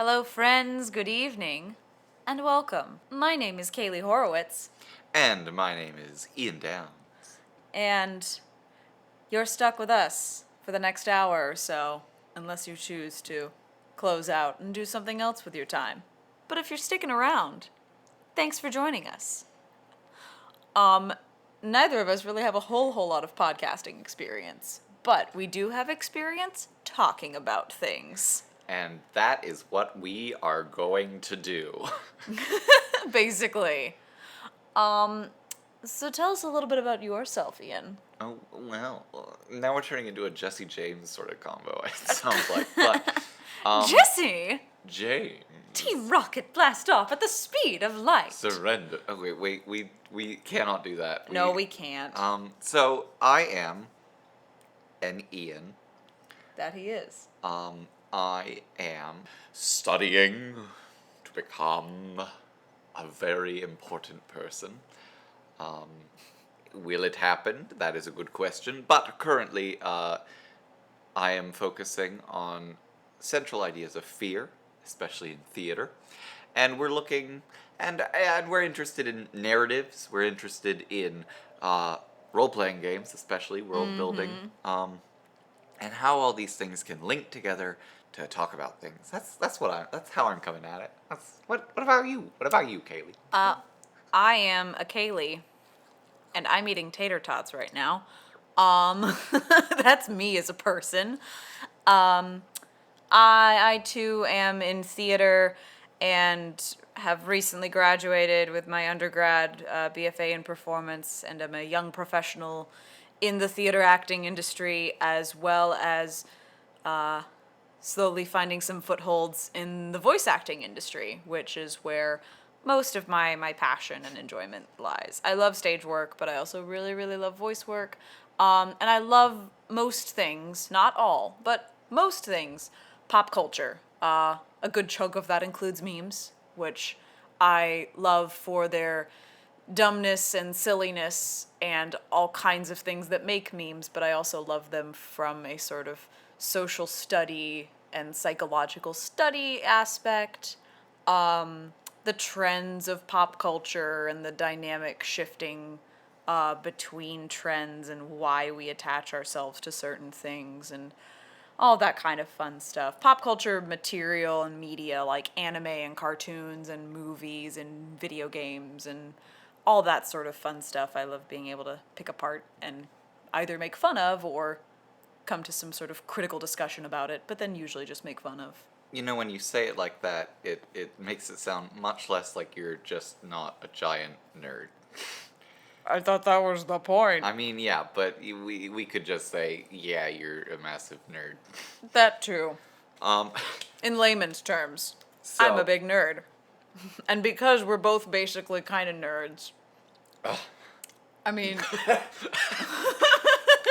Hello, friends. Good evening, and welcome. My name is Kaylie Horowitz, And my name is Ian Downs. and you're stuck with us for the next hour or so, unless you choose to close out and do something else with your time. But if you're sticking around, thanks for joining us. Neither of us really have a whole lot of podcasting experience, but we do have experience talking about things. And that is what we are going to do. Basically. So tell us a little bit about yourself, Ian. Oh, well, now we're turning into a Jesse James sort of combo, it sounds like. But, Jesse! James. T-rocket blast off at the speed of light. Surrender. Oh, wait, we cannot do that. No, we can't. So I am an Ian. That he is. I am studying to become a very important person. Will it happen? That is a good question. But currently, I am focusing on central ideas of fear, especially in theater. And we're looking, and we're interested in narratives. We're interested in role-playing games, especially world building. And how all these things can link together to talk about things. That's how I'm coming at it. What about you? What about you, Kaylie? I am a Kaylie, and I'm eating tater tots right now. That's me as a person. I too am in theater and have recently graduated with my undergrad BFA in performance, and I'm a young professional in the theater acting industry, as well as slowly finding some footholds in the voice acting industry, which is where most of my passion and enjoyment lies. I love stage work, but I also really love voice work. And I love most things, not all, but most things, pop culture. A good chunk of that includes memes, which I love for their dumbness and silliness and all kinds of things that make memes, but I also love them from a sort of social study and psychological study aspect. The trends of pop culture and the dynamic shifting between trends and why we attach ourselves to certain things and all that kind of fun stuff. Pop culture material and media like anime and cartoons and movies and video games and all that sort of fun stuff. I love being able to pick apart and either make fun of or come to some sort of critical discussion about it, but then usually just make fun of. You know, when you say it like that, it makes it sound much less like you're just not a giant nerd. I thought that was the point. I mean, yeah, but we could just say, yeah, you're a massive nerd. That too. Um, In layman's terms, so, I'm a big nerd. And because we're both basically kind of nerds. I mean,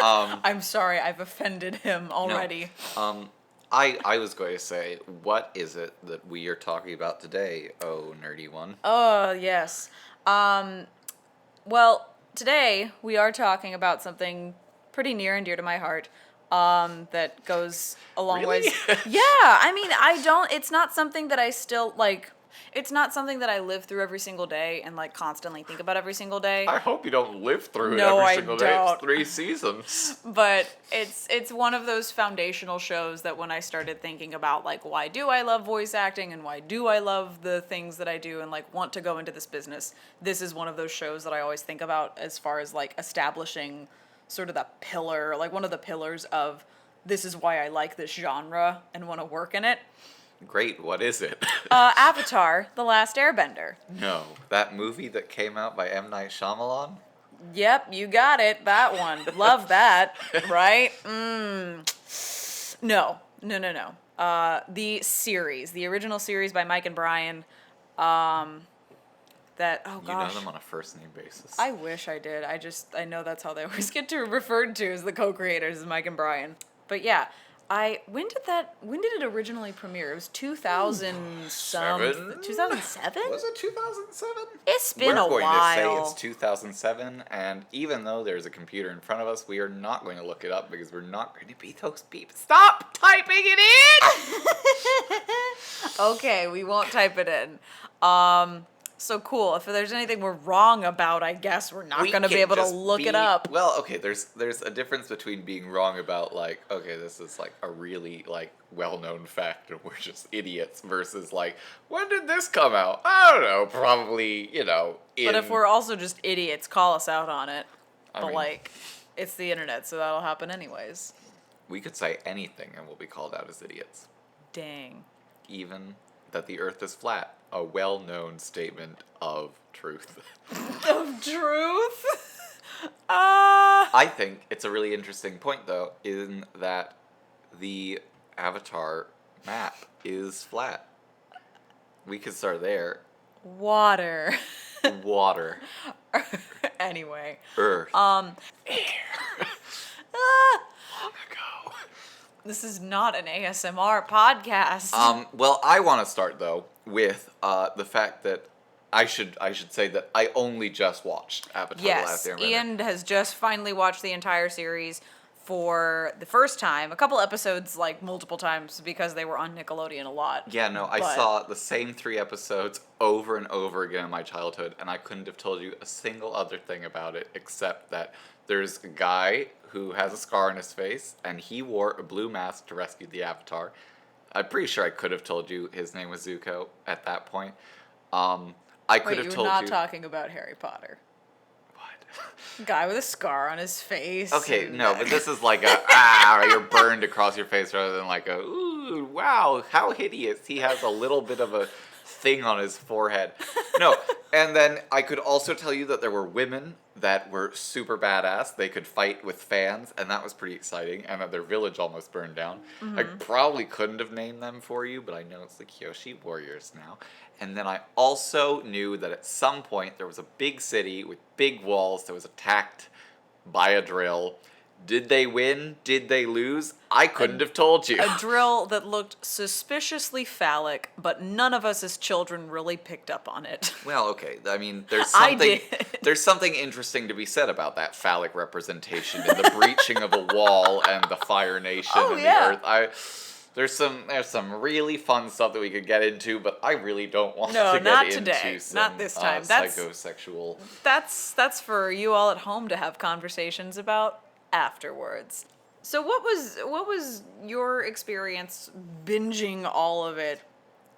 I'm sorry, I've offended him already. No. I was going to say, what is it that we are talking about today, oh nerdy one? Oh, yes. Well, today we are talking about something pretty near and dear to my heart. That goes a long Really? ways. Yeah, I mean, it's not something that I still, like, it's not something that I live through every single day and, like, constantly think about every single day. I hope you don't live through it No, every I single day. don't. It's 3 seasons. But it's one of those foundational shows that when I started thinking about, like, why do I love voice acting and why do I love the things that I do and, like, want to go into this business, this is one of those shows that I always think about as far as, like, establishing sort of that pillar, like, one of the pillars of this is why I like this genre and want to work in it. Great, what is it? Avatar, The Last Airbender. No, that movie that came out by M. Night Shyamalan? Yep, you got it. That one. Love that, right? No. The series, the original series by Mike and Brian. Oh gosh. You know them on a first name basis. I wish I did. I know that's how they always get referred to as the co-creators, is Mike and Brian. But yeah, When did it originally premiere? It was 2000 Seven? 2007? Was it 2007? It's been a We're going to say while. it's 2007, and even though there's a computer in front of us, we are not going to look it up because we're not going to be those people. Stop typing it in! Okay, we won't type it in. So cool. If there's anything we're wrong about, I guess we're not We going to be can able to just look it be- up. Well, okay, there's a difference between being wrong about, like, okay, this is, like, a really, like, well-known fact and we're just idiots, versus, like, when did this come out? I don't know, probably, But if we're also just idiots, call us out on it. I But, mean- like, it's the internet, so that'll happen anyways. We could say anything and we'll be called out as idiots. Dang. Even that the earth is flat, a well-known statement of truth. Of truth? I think it's a really interesting point, though, in that the Avatar map is flat. We could start there. Water. Water. Anyway. Earth. Ah, Long ago. this is not an ASMR podcast. Well, I want to start, though, with the fact that I should say that I only just watched Avatar: The Last Yes, Airbender. Ian has just finally watched the entire series for the first time. A couple episodes, like, multiple times because they were on Nickelodeon a lot. Yeah, no, I But- saw the same 3 episodes over and over again in my childhood, and I couldn't have told you a single other thing about it except that there's a guy who has a scar on his face, and he wore a blue mask to rescue the Avatar. I'm pretty sure I could have told you his name was Zuko at that point. I could Wait, have you were told not you. talking about Harry Potter. What? Guy with a scar on his face. Okay, and- no, but this is like a you're burned across your face rather than like a ooh, wow, how hideous. He has a little bit of a thing on his forehead. No, and then I could also tell you that there were women that were super badass. They could fight with fans, and that was pretty exciting, and that their village almost burned down. I probably couldn't have named them for you, but I know it's the Kyoshi Warriors now. And then I also knew that at some point there was a big city with big walls that was attacked by a drill. Did they win? Did they lose? I couldn't have told you. A drill that looked suspiciously phallic, but none of us as children really picked up on it. Well, okay. I mean, there's I something did. there's something interesting to be said about that phallic representation in the breaching of a wall and the Fire Nation Oh, and yeah. the Earth. There's some really fun stuff that we could get into, but I really don't want No, to get not into today. some Not this time. That's- psychosexual. That's for you all at home to have conversations about afterwards. So what was your experience binging all of it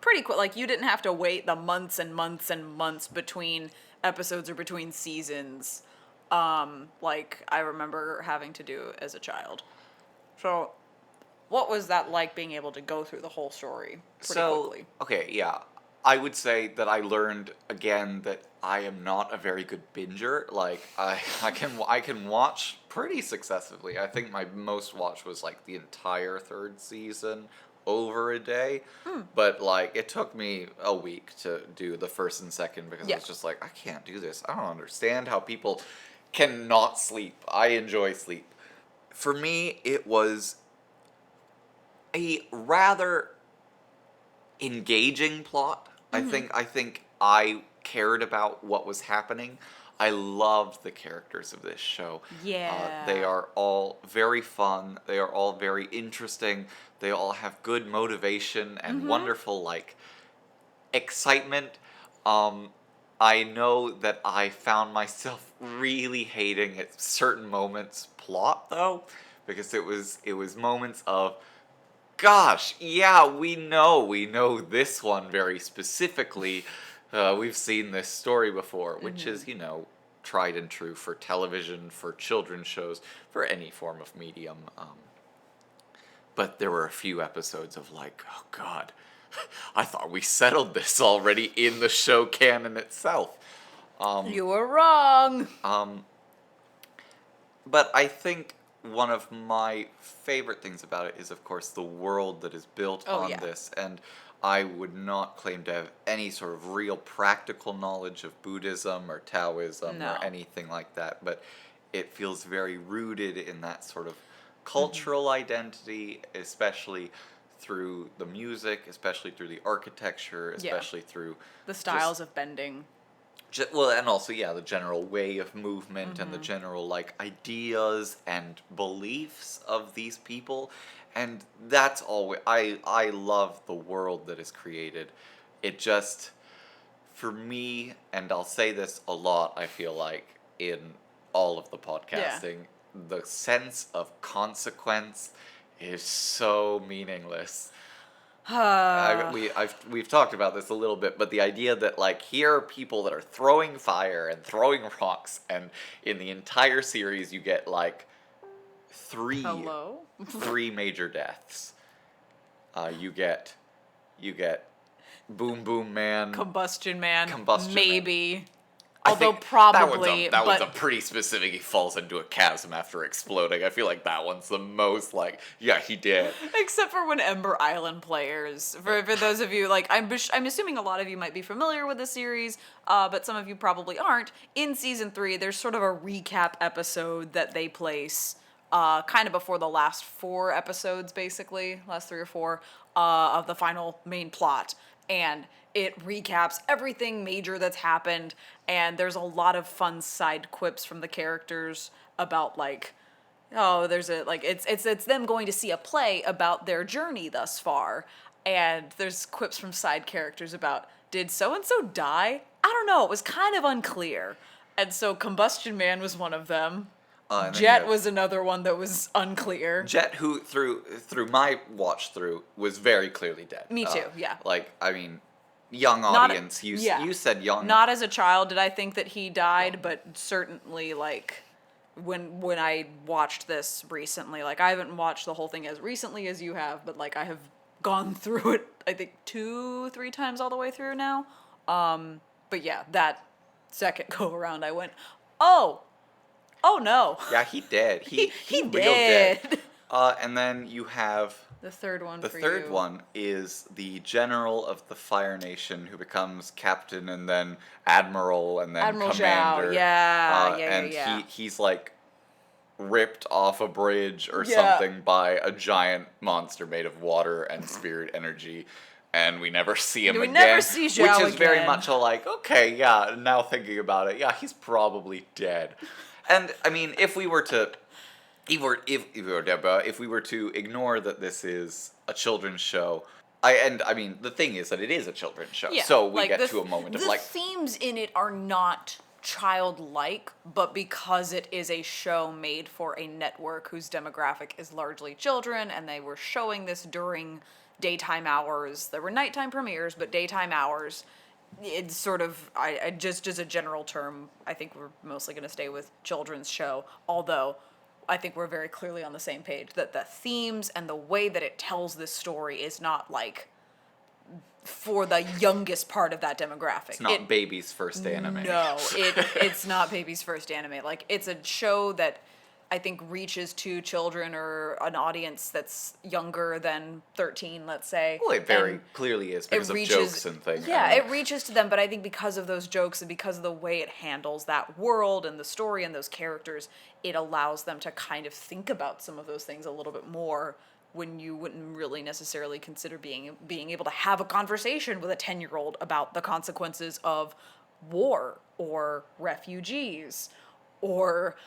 pretty quick? Like, you didn't have to wait the months and months and months between episodes or between seasons, like I remember having to do as a child. So what was that like, being able to go through the whole story pretty quickly? Okay, yeah. I would say that I learned again that I am not a very good binger. Like I can watch pretty successively. I think my most watch was like the entire 3rd season over a day. But like it took me a week to do the 1st and 2nd because I Yeah. was just like, I can't do this. I don't understand how people cannot sleep. I enjoy sleep. For me, it was a rather engaging plot. I think I cared about what was happening. I loved the characters of this show. Yeah. They are all very fun. They are all very interesting. They all have good motivation and wonderful like excitement. I know that I found myself really hating at certain moments plot though, because it was moments of, gosh, yeah, we know this one very specifically. We've seen this story before, which is, tried and true for television, for children's shows, for any form of medium. But there were a few episodes of like, oh God, I thought we settled this already in the show canon itself. You were wrong. But I think one of my favorite things about it is, of course, the world that is built on yeah. this. And I would not claim to have any sort of real practical knowledge of Buddhism or Taoism No. or anything like that. But it feels very rooted in that sort of cultural identity, especially through the music, especially through the architecture, especially through the styles of bending. Well, and also, yeah, the general way of movement and the general, like, ideas and beliefs of these people. And that's always, I love the world that is created. It just, for me, and I'll say this a lot, I feel like, in all of the podcasting, the sense of consequence is so meaningless. We've talked about this a little bit, but the idea that, like, here are people that are throwing fire and throwing rocks, and in the entire series you get like three major deaths. You get Boom Boom Man, Combustion Man, Combustion maybe. Man. Although probably, that one's a pretty specific. He falls into a chasm after exploding. I feel like that one's the most like, yeah, he did. Except for when Ember Island players. For those of you, like, I'm assuming a lot of you might be familiar with the series, but some of you probably aren't. In season 3, there's sort of a recap episode that they place, kind of before the last 4 episodes, basically, last 3 or 4, of the final main plot. And it recaps everything major that's happened, and there's a lot of fun side quips from the characters about, like, oh, there's a, like, it's them going to see a play about their journey thus far, and there's quips from side characters about, did so-and-so die? I don't know, it was kind of unclear. And so Combustion Man was one of them. Jet was another one that was unclear. Jet, who through my watch through was very clearly dead. Me too, yeah. Like, I mean, young audience. You said young. Not as a child did I think that he died, but certainly, like, when I watched this recently, like, I haven't watched the whole thing as recently as you have, but, like, I have gone through it, I think 2-3 times all the way through now. But yeah, that second go around, I went, oh no. Yeah, he did. He real did. dead. And then you have the third one. The third one is the general of the Fire Nation who becomes captain and then admiral and then Admiral commander. Zhao. Yeah. And he's like ripped off a bridge or something by a giant monster made of water and spirit energy. And we never see him again. We never see Zhao again. Which is very much a like, okay, yeah, now thinking about it, yeah, he's probably dead. And, I mean, if we were to ignore that this is a children's show, I mean, the thing is that it is a children's show, so we like get to a moment of like... The themes in it are not childlike, but because it is a show made for a network whose demographic is largely children, and they were showing this during daytime hours. There were nighttime premieres, but daytime hours... It's sort of, I just as a general term, I think we're mostly going to stay with children's show, although I think we're very clearly on the same page that the themes and the way that it tells this story is not, like, for the youngest part of that demographic. It's not baby's first anime. No, it's not baby's first anime. Like, it's a show that I think reaches to children or an audience that's younger than 13, let's say. Well, it very clearly is because of jokes and things. Yeah, it reaches to them, but I think because of those jokes and because of the way it handles that world and the story and those characters, it allows them to kind of think about some of those things a little bit more when you wouldn't really necessarily consider being able to have a conversation with a 10-year-old about the consequences of war or refugees or...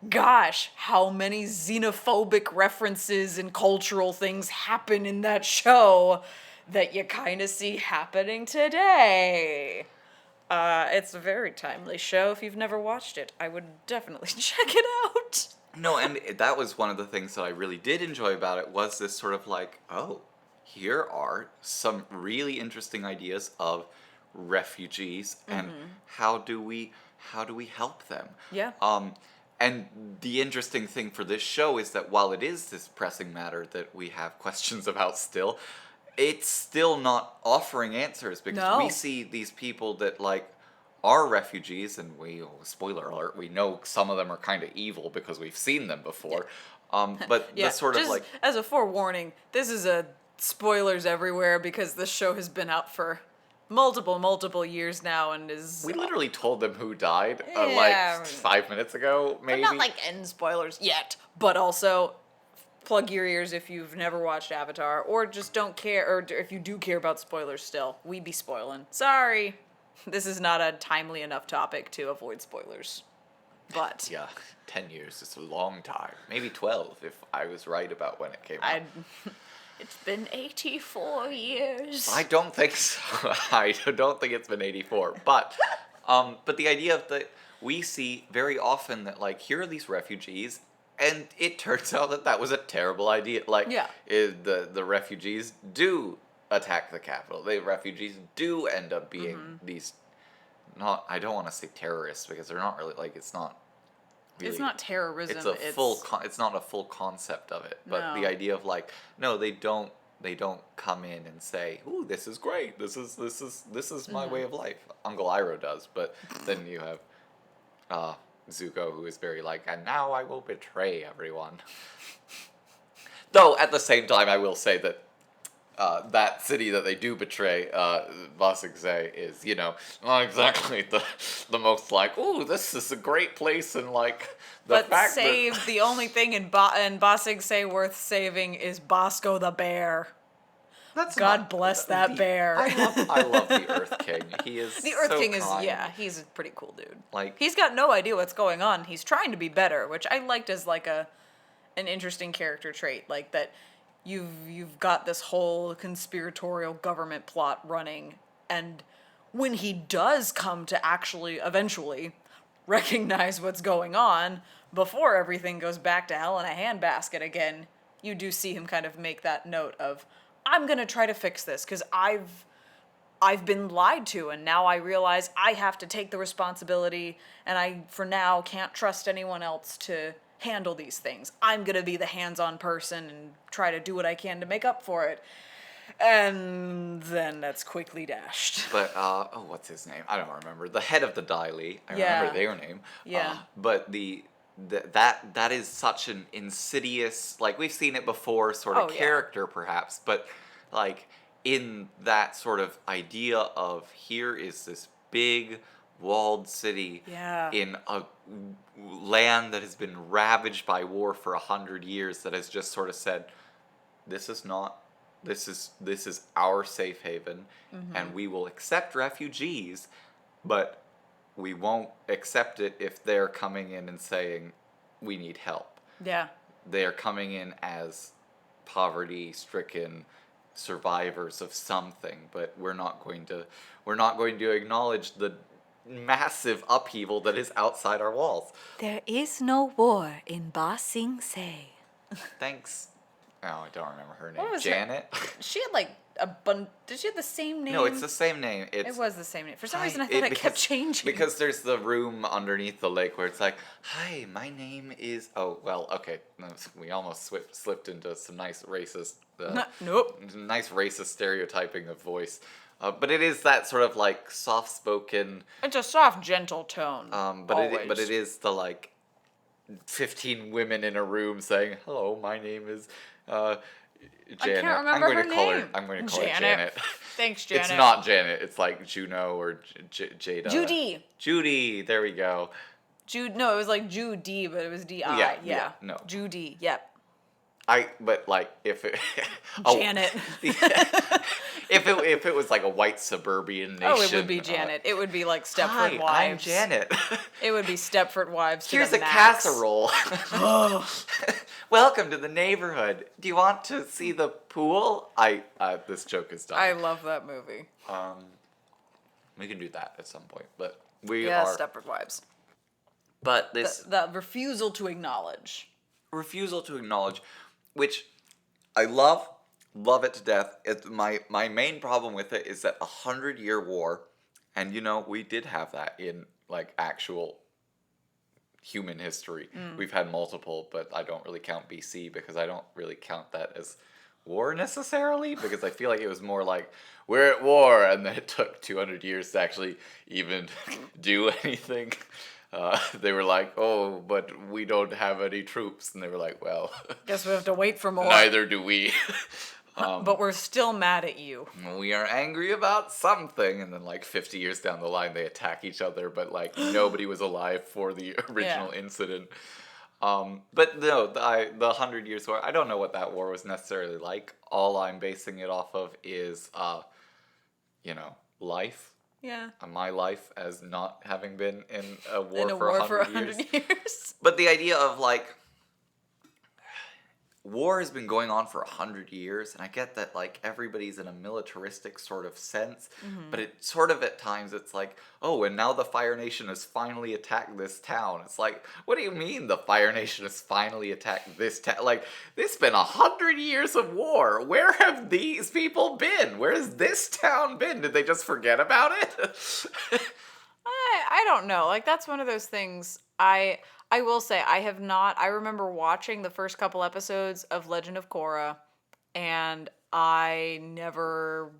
Gosh, how many xenophobic references and cultural things happen in that show that you kind of see happening today. It's a very timely show. If you've never watched it, I would definitely check it out. No, and that was one of the things that I really did enjoy about it, was this sort of like, oh, here are some really interesting ideas of refugees and how do we help them? Yeah. And the interesting thing for this show is that while it is this pressing matter that we have questions about still, it's still not offering answers because we see these people that, like, are refugees, and spoiler alert, we know some of them are kind of evil because we've seen them before. But the sort of, like... as a forewarning, this is a spoilers everywhere because this show has been out for... multiple years now and is... We literally told them who died, like, 5 minutes ago, maybe? But not, like, end spoilers yet. But also, plug your ears if you've never watched Avatar, or just don't care, or if you do care about spoilers still. We be spoiling. Sorry. This is not a timely enough topic to avoid spoilers. But Yeah, 10 years is a long time. Maybe 12 if I was right about when it came out. It's been 84 years. I don't think so. I don't think it's been 84. But the idea of that we see very often that, like, here are these refugees, and it turns out that was a terrible idea. Like, Yeah. The refugees do attack the capital. The refugees do end up being these, not, I don't want to say terrorists, because they're not really, like, it's not really, It's not terrorism. it's it's not a full concept of it, but the No. idea of, like, no, they don't come in and say, "Ooh, this is great. This is my way of life." Uncle Iroh does, but then you have Zuko, who is very like, "And now I will betray everyone." Though at the same time, I will say that that city that they do betray, Ba Sing Se, is, you know, not exactly the most like, "Ooh, this is a great place," and like the But fact the only thing in Ba Sing Se worth saving is Bosco the bear. That's God not- bless that bear. I love the Earth King. He is The Earth so King kind. he's a pretty cool dude. Like, He's got no idea what's going on. He's trying to be better, which I liked as like an interesting character trait, like that you've got this whole conspiratorial government plot running, and when he does come to actually eventually recognize what's going on before everything goes back to hell in a handbasket again, you do see him kind of make that note of, I'm going to try to fix this because I've been lied to, and now I realize I have to take the responsibility, and I, for now, can't trust anyone else to handle these things. I'm gonna be the hands-on person and try to do what I can to make up for it. And then that's quickly dashed. but what's his name? I don't remember. The head of the Dai Li. I Yeah. remember their name. Yeah. But that is such an insidious, like, we've seen it before, sort of Oh, yeah. character perhaps, but like in that sort of idea of, here is this big walled city Yeah. in a land that has been ravaged by war for 100 years, that has just sort of said, this is our safe haven, and we will accept refugees, but we won't accept it if they're coming in and saying, we need help. Yeah. They are coming in as poverty-stricken survivors of something, but we're not going to acknowledge the massive upheaval that is outside our walls. There is no war in Ba Sing Se. Thanks. Oh, I don't remember her name. What was her- Janet? She had like did she have the same name? No, it's the same name. It was the same name. For some Hi, reason I thought it kept changing. Because there's the room underneath the lake where it's like, "Hi, my name is..." Oh, well, okay. No, we almost slipped into some nice racist... Nope. Nice racist stereotyping of voice. But it is that sort of, like, soft-spoken... It's a soft, gentle tone. but always. it is the, like, 15 women in a room saying, "Hello, my name is Janet." I can't remember her name. I'm going to call her Janet. Janet. Thanks, Janet. It's not Janet. It's like Juno or Jada. Judy. Judy. There we go. No, it was like Judy, but it was D-I. Yeah, no. Judy, yep. But like, if it... Janet. if it was like a white suburban nation... Oh, it would be Janet. It would be like Stepford Hi, Wives. I'm Janet. It would be Stepford Wives to Here's the a max. casserole. Welcome to the neighborhood. Do you want to see the pool? This joke is done. I love that movie. We can do that at some point, but we Yeah, are... Stepford Wives. But this... The refusal to acknowledge. refusal to acknowledge, which I love it to death. My main problem with it is that 100-year war, and you know, we did have that in like actual human history. We've had multiple, but I don't really count BC because I don't really count that as war necessarily, because I feel like it was more like, we're at war, and then it took 200 years to actually even do anything. They were like, "Oh, but we don't have any troops," and they were like, "Well, Guess we have to wait for more. neither do we." But we're still mad at you. We are angry about something, and then like 50 years down the line, they attack each other, but like nobody was alive for the original incident. But no, the 100 Years' War, I don't know what that war was necessarily like. All I'm basing it off of is, life. Yeah. My life as not having been in a war In a for a war for 100 years. 100 years. But the idea of, like, war has been going on for 100 years, and I get that, like, everybody's in a militaristic sort of sense, but it sort of at times it's like, oh, and now the Fire Nation has finally attacked this town. It's like, what do you mean the Fire Nation has finally attacked this town? Like, it's been 100 years of war. Where have these people been? Where has this town been? Did they just forget about it? I don't know. Like, that's one of those things. I will say I have not. I remember watching the first couple episodes of Legend of Korra, and I never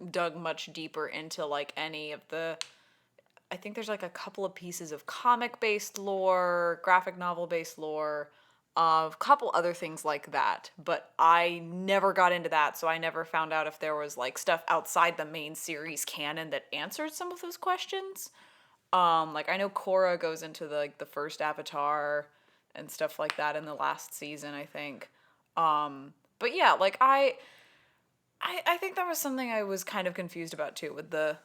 dug much deeper into like any of the. I think there's like a couple of pieces of comic based lore, graphic novel based lore, a couple other things like that. But I never got into that, so I never found out if there was like stuff outside the main series canon that answered some of those questions. Like I know Korra goes into the first Avatar and stuff like that in the last season, I think. But yeah, like I think that was something I was kind of confused about too, with the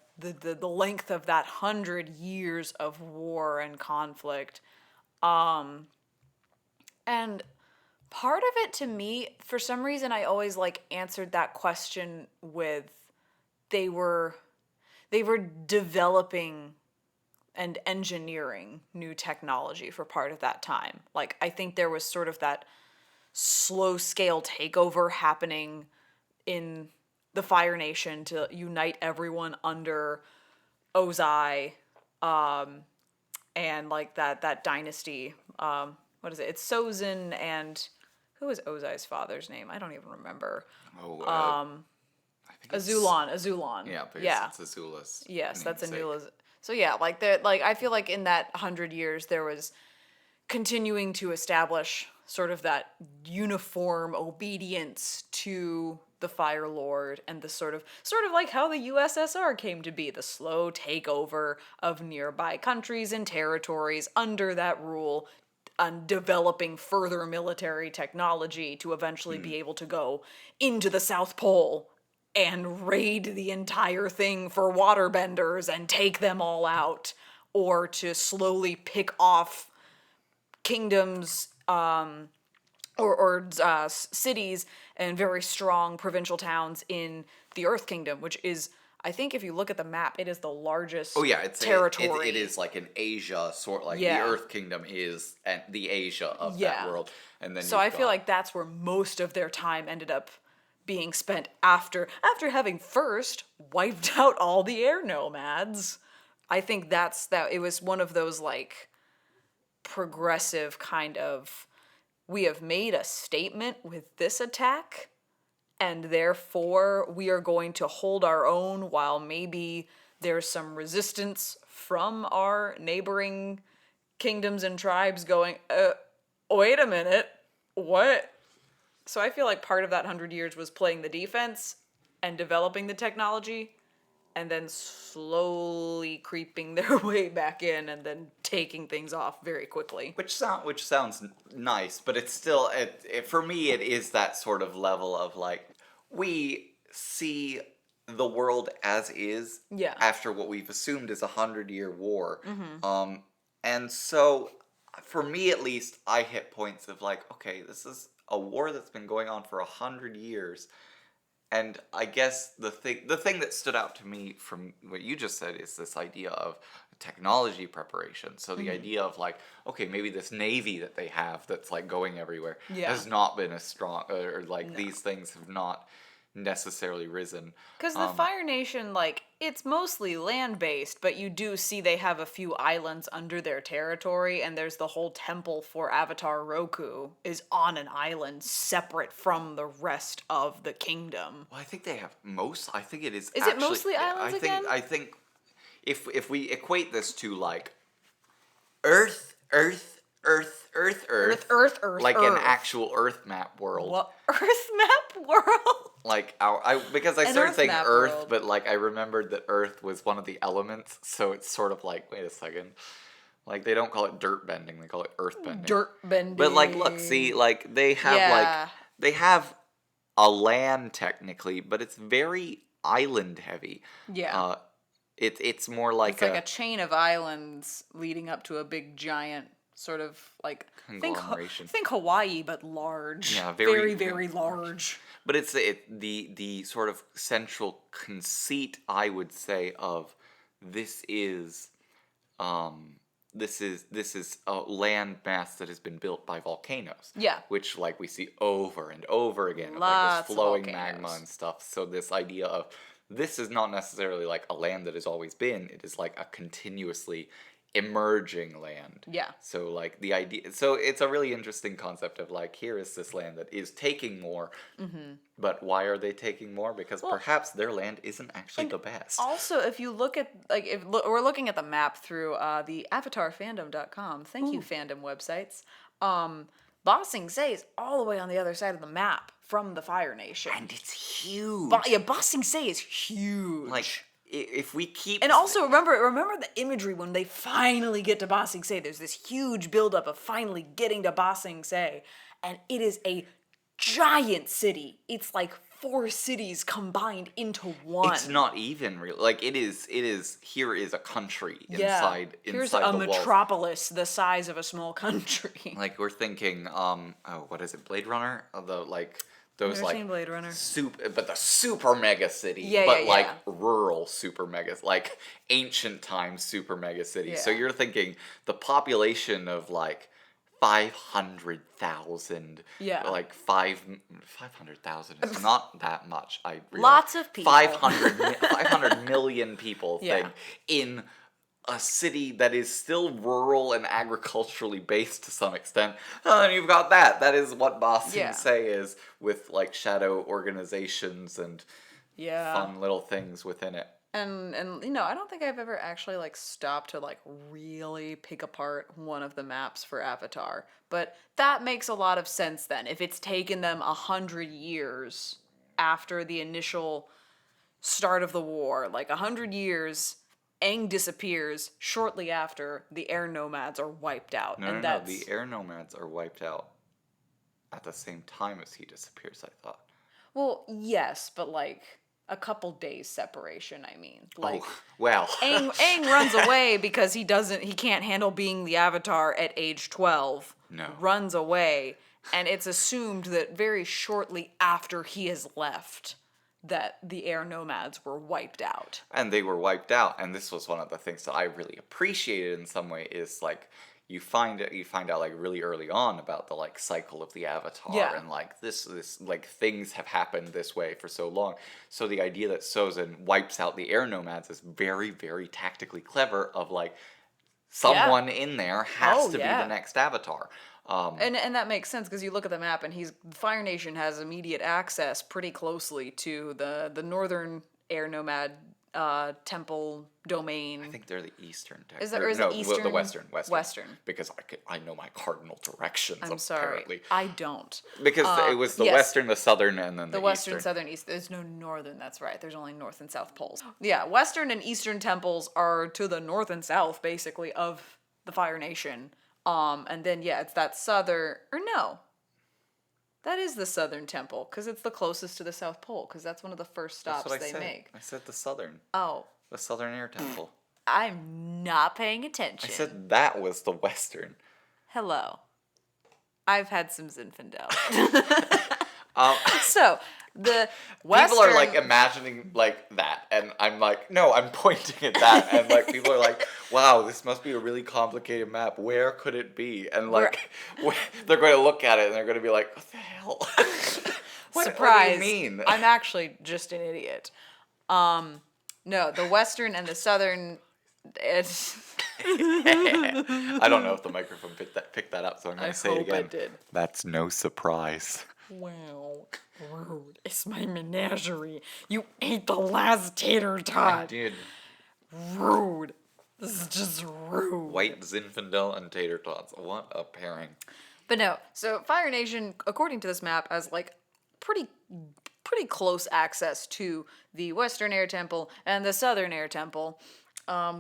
length of that 100 years of war and conflict. And part of it to me, for some reason, I always like answered that question with they were developing and engineering new technology for part of that time. Like, I think there was sort of that slow scale takeover happening in the Fire Nation to unite everyone under Ozai, and like that dynasty. What is it? It's Sozin and who is Ozai's father's name? I don't even remember. Oh, I think Azulon. Yeah, because Yeah. it's Azula's. Yes, that's namesake. Anula's. So yeah, like I feel like in that 100 years there was continuing to establish sort of that uniform obedience to the Fire Lord, and the sort of like how the USSR came to be, the slow takeover of nearby countries and territories under that rule, and developing further military technology to eventually be able to go into the South Pole and raid the entire thing for waterbenders and take them all out, or to slowly pick off kingdoms, cities and very strong provincial towns in the Earth Kingdom, which is, I think if you look at the map, it is the largest Oh yeah, it's territory. it is like an Asia sort, like Yeah. the Earth Kingdom is the Asia of Yeah. that world, and then So I feel like that's where most of their time ended up being spent after having first wiped out all the air nomads. I think that it was one of those like progressive kind of, we have made a statement with this attack, and therefore we are going to hold our own while maybe there's some resistance from our neighboring kingdoms and tribes going, wait a minute, what? So I feel like part of that 100 years was playing the defense and developing the technology, and then slowly creeping their way back in, and then taking things off very quickly. which sounds nice, but it's still for me it is that sort of level of like, we see the world as is, Yeah. after what we've assumed is a 100-year war. And so for me at least, I hit points of like, okay, this is a war that's been going on for 100 years. And I guess the thing that stood out to me from what you just said is this idea of technology preparation. So the idea of like, okay, maybe this navy that they have that's like going everywhere Yeah. has not been as strong, or like these things have not necessarily risen. Because the Fire Nation, like, it's mostly land-based, but you do see they have a few islands under their territory, and there's the whole temple for Avatar Roku is on an island separate from the rest of the kingdom. Well, I think they have I think it is. Is it mostly islands again? I think if we equate this to like Earth, Earth, Earth, Earth, Earth, Earth, like Earth. an actual Earth map world. What? Earth map world? Like because I An started Earth saying map Earth, world. but like I remembered that Earth was one of the elements, so it's sort of like, wait a second. Like, they don't call it dirt bending, they call it earth bending. Dirt bending. But, like, look, see, like, they have, Yeah. they have a land, technically, but it's very island heavy. Yeah. It's more like It's like a chain of islands leading up to a big giant sort of like conglomeration. Think Hawaii, but large. Yeah, very, very large. But it's the sort of central conceit, I would say, of this is this is a land mass that has been built by volcanoes. Yeah. Which, like, we see over and over again, of, like, Lots this of flowing volcanoes. magma and stuff. So this idea of this is not necessarily like a land that has always been. It is like a continuously emerging land. Yeah. So, like, the idea, so it's a really interesting concept of, like, here is this land that is taking more, but why are they taking more? Because perhaps their land isn't actually the best. Also, if you look at, like, we're looking at the map through the avatarfandom.com. Thank you, fandom websites. Ba Sing Se is all the way on the other side of the map from the Fire Nation. And it's huge. Ba Sing Se is huge. Like, if we keep... And also, remember the imagery when they finally get to Ba Sing Se. There's this huge buildup of finally getting to Ba Sing Se. And it is a giant city. It's like 4 cities combined into one. It's not even real. Like, it is, here is a country inside Here's the a walls. metropolis the size of a small country. Like, we're thinking, what is it, Blade Runner? Those, Never like, seen Blade Runner. but the super mega city, Yeah. like rural super mega, like ancient times super mega city. So Yeah. you're thinking the population of like 500,000. Yeah. Like 500,000 is not that much. I realize. Lots of people. 500 million people Yeah. think in a city that is still rural and agriculturally based to some extent. And you've got that. That is what Ba Sing Se is, with like shadow organizations and fun little things within it. And you know, I don't think I've ever actually like stopped to like really pick apart one of the maps for Avatar. But that makes a lot of sense then. If it's taken them 100 years after the initial start of the war, like 100 years, Aang disappears shortly after the air nomads are wiped out. No, the air nomads are wiped out at the same time as he disappears, I thought. Well, yes, but like a couple days separation, I mean. Like, well. Aang runs away because he can't handle being the Avatar at age 12. No. Runs away, and it's assumed that very shortly after he has left, that the air nomads were wiped out. And they were wiped out, and this was one of the things that I really appreciated in some way, is like you find out like really early on about the like cycle of the Avatar, and like this like things have happened this way for so long. So the idea that Sozin wipes out the air nomads is very, very tactically clever, of like someone in there has to be the next Avatar. And that makes sense because you look at the map and Fire Nation has immediate access pretty closely to the northern air nomad temple domain. I think they're the eastern. Is it eastern? The western. Western. Because I know my cardinal directions. I'm apparently. sorry, I don't. Because it was the western, the southern, and then the western, eastern. southern, east. There's no northern. That's right. There's only north and south poles. Yeah, western and eastern temples are to the north and south, basically, of the Fire Nation. And then it's that southern, or no. That is the southern temple, because it's the closest to the South Pole, because that's one of the first stops they make. I said the southern. Oh. The southern air temple. I'm not paying attention. I said that was the western. Hello. I've had some Zinfandel. So, the western... People are, like, imagining, like, that, and I'm like, no, I'm pointing at that, and, like, people are like, wow, this must be a really complicated map. Where could it be? And, like, they're going to look at it, and they're going to be like, what the hell? Surprise. What do you mean? I'm actually just an idiot. No, the western and the southern... I don't know if the microphone picked that up, so I'm going to say it again. I hope it did. That's no surprise. Wow, rude. It's my menagerie. You ate the last tater tot. I did. Rude. This is just rude. White Zinfandel and tater tots. What a pairing. But no, so Fire Nation, according to this map, has like pretty close access to the Western Air Temple and the Southern Air Temple.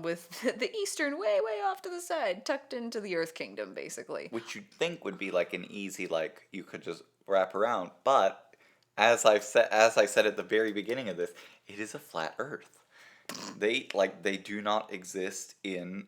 with the eastern way off to the side, tucked into the Earth Kingdom, basically. Which you'd think would be like an easy, like, you could just wrap around. But as I said at the very beginning of this, it is a flat Earth. They do not exist in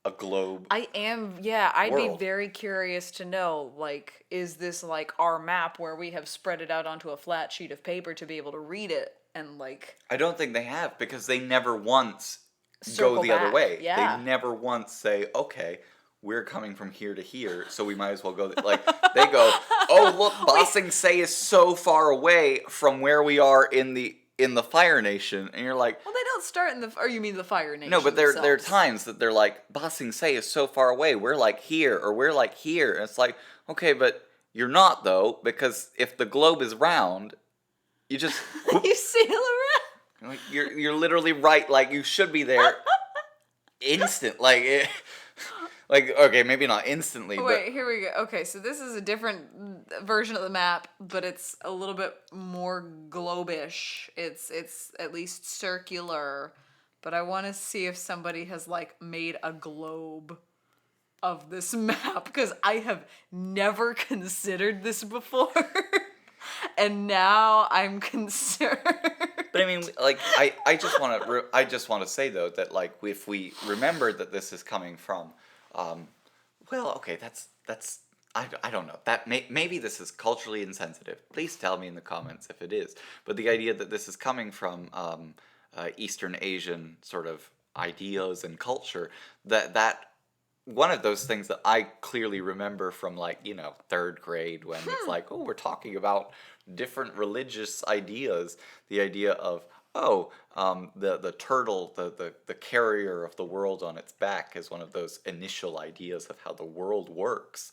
a globe I'd be world. very curious to know, like, is this like our map where we have spread it out onto a flat sheet of paper to be able to read it and, like, I don't think they have, because they never once go circle the other back? way. Yeah. They never once say, okay, we're coming from here to here, so we might as well go. Like, they go, oh, look, Ba Sing Se is so far away from where we are in the Fire Nation. And you're like, Well, they don't start in the. Or you mean the Fire Nation? no, but there are themselves. times that they're like, Ba Sing Se is so far away, we're like here, or we're like here. And it's like, okay, but you're not, though, because if the globe is round, you just, You sail around. like, you're literally right, like, you should be there instant, like, like, okay, maybe not instantly, Wait, here we go. Okay, so this is a different version of the map, but it's a little bit more globish. It's at least circular, but I want to see if somebody has, like, made a globe of this map, because I have never considered this before. And now I'm concerned. But I mean, like, I just want to say, though, that, like, if we remember that this is coming from, well, okay, that's I don't know, that maybe this is culturally insensitive. Please tell me in the comments if it is. But the idea that this is coming from Eastern Asian sort of ideas and culture, that one of those things that I clearly remember from, like, you know, third grade, when it's like, oh, we're talking about different religious ideas. The idea of, oh, the turtle, the carrier of the world on its back, is one of those initial ideas of how the world works.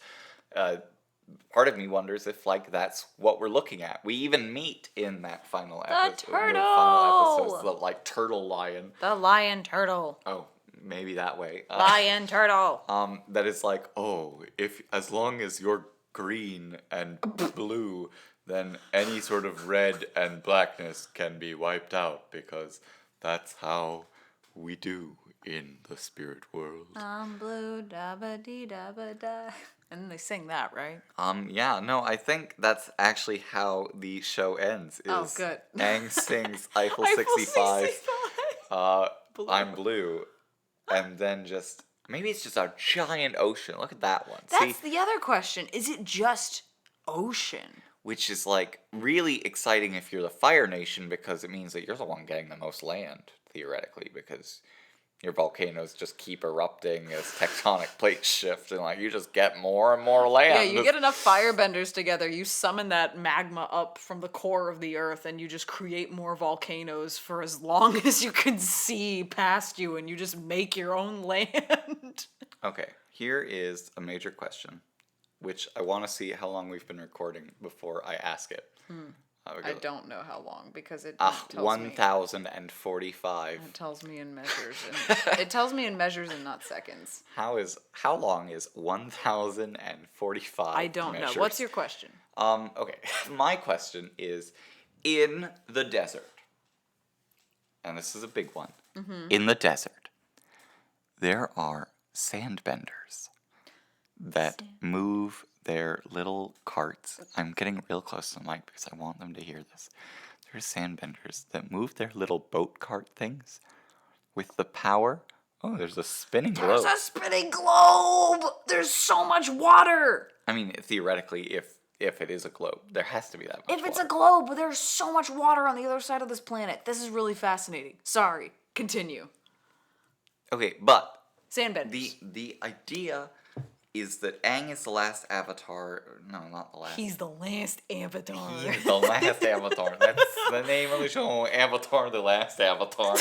Part of me wonders if, like, that's what we're looking at. We even meet in that final episode. turtle! The final episode's the, like, turtle lion. The lion turtle. Oh, maybe that way. Lion turtle. That is like, oh, if as long as you're green and blue, then any sort of red and blackness can be wiped out, because that's how we do in the spirit world. I'm blue, da ba dee da ba da. And then they sing that, right? Yeah, no, I think that's actually how the show ends. Is Oh, good. Aang sings Eiffel Eiffel 65, 65. Blue. I'm blue, and then just, maybe it's just a giant ocean. Look at that one. That's See, the other question. Is it just ocean? which is, like, really exciting if you're the Fire Nation, because it means that you're the one getting the most land, theoretically, because your volcanoes just keep erupting as tectonic plates shift, and, like, you just get more and more land. Yeah, you get enough firebenders together, you summon that magma up from the core of the earth, and you just create more volcanoes for as long as you can see past you, and you just make your own land. Okay, here is a major question, which I want to see how long we've been recording before I ask it. I don't know how long, because it tells me. 1,045. It tells me in measures. It tells me in measures and not seconds. How long is 1,045? I don't measures? know. What's your question? Okay, my question is, in the desert, and this is a big one, in the desert, there are sandbenders that move their little carts. I'm getting real close to the mic because I want them to hear this. There's sandbenders that move their little boat cart things with the power. Oh, there's a spinning globe. There's a spinning globe! There's so much water! I mean, theoretically, if it is a globe, there has to be that much If it's water. a globe, there's so much water on the other side of this planet. This is really fascinating. Sorry. Continue. Okay, but Sandbenders. the idea is that Aang is the last avatar. No, not the last. He's the last avatar. He is the last avatar. That's the name of the show. Avatar, the last avatar.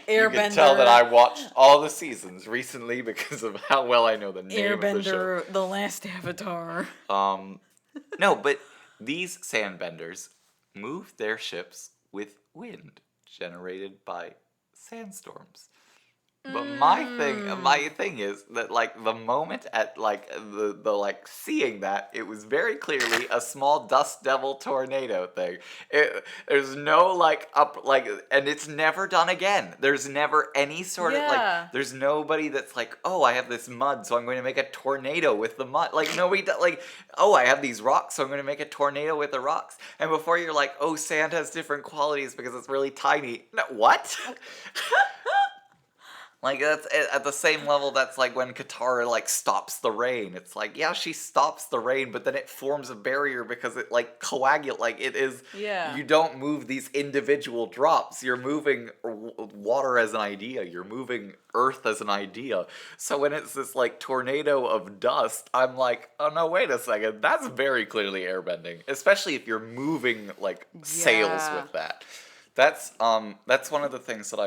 You can tell that I watched all the seasons recently because of how well I know the name of the show. Airbender, the last avatar. No, but these sandbenders move their ships with wind generated by sandstorms. But my thing is that like the moment at like the like seeing that, it was very clearly a small dust devil tornado thing. There's no like up like, and it's never done again. There's never any sort of like, Yeah. there's nobody that's like, oh, I have this mud, so I'm going to make a tornado with the mud. Like nobody like, oh, I have these rocks, so I'm going to make a tornado with the rocks. And before you're like, oh, sand has different qualities because it's really tiny. No, what? Like that's at the same level. That's like when Katara like stops the rain. It's like, yeah, she stops the rain, but then it forms a barrier because it like coagulate. Like it is. Yeah. You don't move these individual drops. You're moving water as an idea. You're moving earth as an idea. So when it's this like tornado of dust, I'm like, oh no, wait a second. That's very clearly airbending, especially if you're moving like sails Yeah. with that. That's one of the things that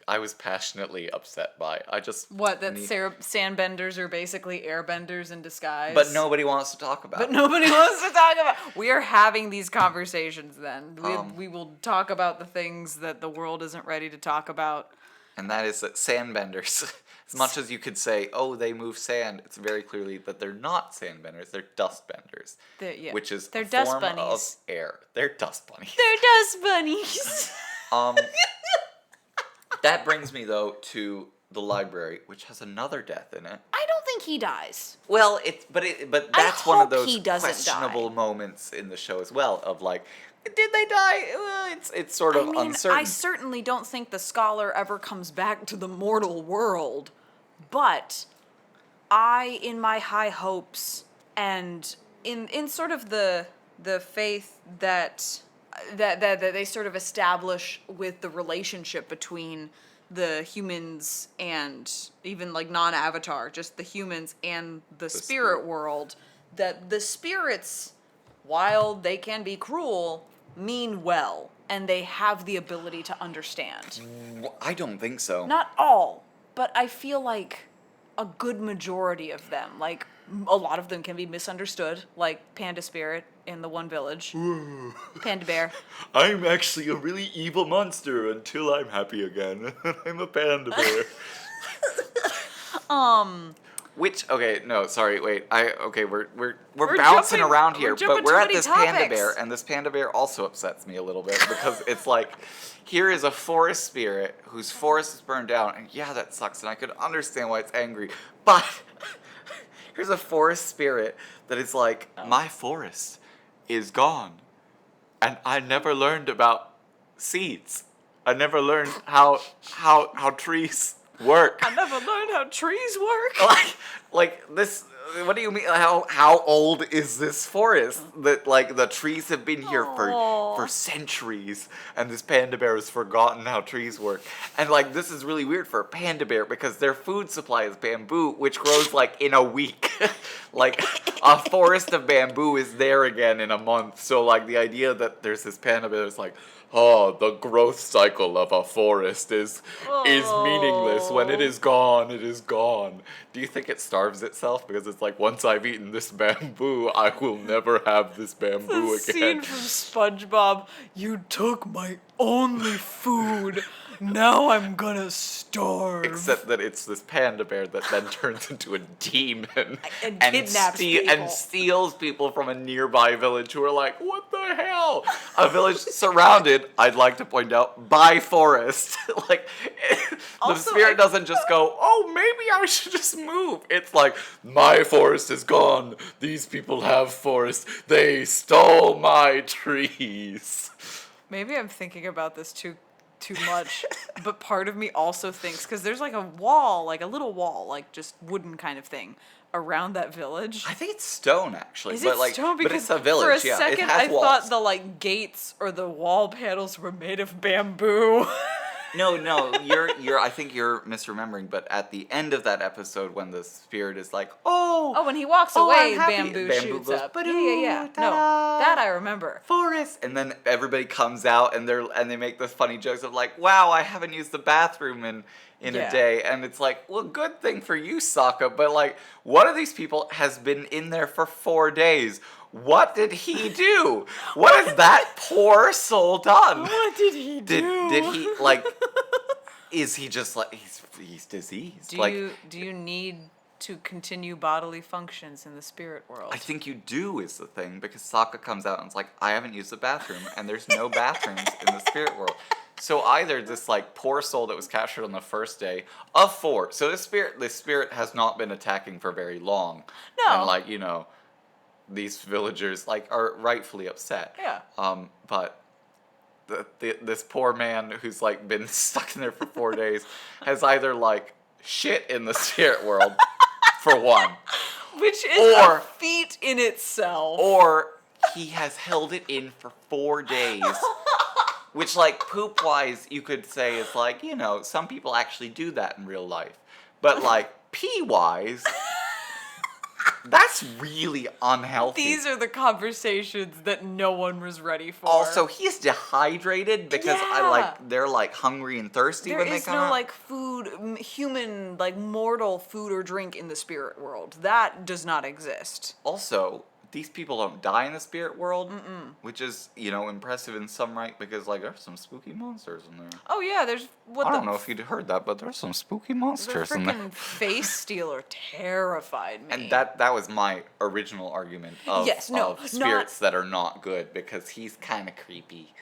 I was passionately upset by. I just What, that sandbenders are basically airbenders in disguise? but nobody wants to talk about But it. nobody wants to talk about. We are having these conversations then. We Um, will talk about the things that the world isn't ready to talk about. And that is that sandbenders, as much as you could say, oh, they move sand, it's very clearly that they're not sandbenders, they're dustbenders. Yeah. Which is They're a dust form bunnies. of air. They're dust bunnies. They're dust bunnies. Um, that brings me though to the library, which has another death in it. I don't think he dies. Well, but that's one of hope those he doesn't questionable die. moments in the show as well. Of like, did they die? Well, it's sort of uncertain. I certainly don't think the scholar ever comes back to the mortal world, but in my high hopes and in sort of the faith that they sort of establish with the relationship between the humans and even like non-Avatar, just the humans and the spirit world, that the spirits, while they can be cruel, mean well, and they have the ability to understand. I don't think so. Not all, but I feel like a good majority of them, like a lot of them can be misunderstood, like Panda Spirit in the One Village. Panda Bear. I'm actually a really evil monster until I'm happy again. I'm a panda bear. Which no, sorry, wait. We're bouncing jumping- around we're here, jumping but we're too at many this panda topics. bear, and this panda bear also upsets me a little bit because it's like, here is a forest spirit whose forest is burned down, and yeah, that sucks, and I could understand why it's angry, but here's a forest spirit that is like, my forest is gone, and I never learned about seeds. I never learned how trees work. I never learned how trees work. like this. What do you mean? How old is this forest? That like the trees have been here for centuries, and this panda bear has forgotten how trees work. And like this is really weird for a panda bear because their food supply is bamboo, which grows like in a week. Like a forest of bamboo is there again in a month. So like the idea that there's this panda bear that's like, oh, the growth cycle of a forest is meaningless. When it is gone, it is gone. Do you think it starves itself because it's like, once I've eaten this bamboo, I will never have this bamboo The again? scene from SpongeBob. You took my only food. Now I'm gonna starve. Except that it's this panda bear that then turns into a demon And kidnaps people. and steals people from a nearby village who are like, what the hell? A village surrounded, I'd like to point out, by forest. Like, the Also, spirit doesn't just go, oh, maybe I should just move. It's like, my forest is gone. These people have forest. They stole my trees. Maybe I'm thinking about this too much, but part of me also thinks, because there's like a wall, like a little wall, like just wooden kind of thing around that village. I think it's stone, actually. Is but it like, stone? but Because it's a village, for a yeah. second It has I walls. thought the like gates or the wall panels were made of bamboo. No, you're. I think you're misremembering. But at the end of that episode, when the spirit is like, "Oh, Oh, when he walks Oh, away, I'm happy. bamboo Bamboo shoots goes, up. "Ba-doo, Yeah. No, ta-da." that I remember. forest," and then everybody comes out and they make the funny jokes of like, "Wow, I haven't used the bathroom in Yeah. a day," and it's like, well, good thing for you, Sokka. But like, one of these people has been in there for 4 days. What did he do? What has that poor soul done? What did he do? Did he like? is he just like he's diseased? Do you need to continue bodily functions in the spirit world? I think you do is the thing, because Sokka comes out and is like, I haven't used the bathroom, and there's no bathrooms in the spirit world. So either this like poor soul that was captured on the first day of 4. So this spirit has not been attacking for very long. No. And like, these villagers like are rightfully upset. Yeah. But this poor man who's like been stuck in there for 4 days has either like shit in the spirit world for one, which is a feat in itself, or he has held it in for 4 days. Which, like, poop-wise, you could say is like, some people actually do that in real life. But, like, pee-wise, that's really unhealthy. These are the conversations that no one was ready for. Also, he's dehydrated because they're, like, hungry and thirsty when they come out. There is no, like, food, human, like, mortal food or drink in the spirit world. That does not exist. Also, these people don't die in the spirit world, which is, impressive in some right, because, like, there's some spooky monsters in there. Oh, yeah, there's... I don't know if you'd heard that, but there's some spooky monsters in there. The freaking face stealer terrified me. And that was my original argument of spirits that are not good, because he's kind of creepy.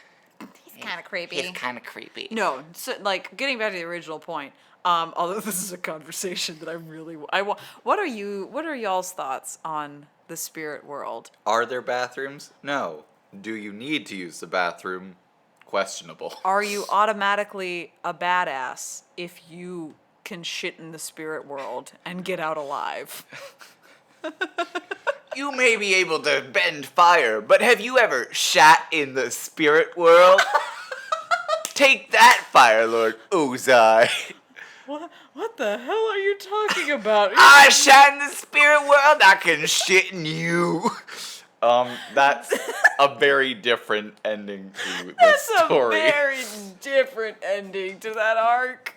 He's kind of creepy. He's kind of creepy. No, so, like, getting back to the original point, although this is a conversation that what are y'all's thoughts on the spirit world? Are there bathrooms? No. Do you need to use the bathroom? Questionable. Are you automatically a badass if you can shit in the spirit world and get out alive? You may be able to bend fire, but have you ever shat in the spirit world? Take that, Fire Lord Ozai. What the hell are you talking about? I shat in the spirit world, I can shit in you. That's a very different ending to the story. That's a very different ending to that arc.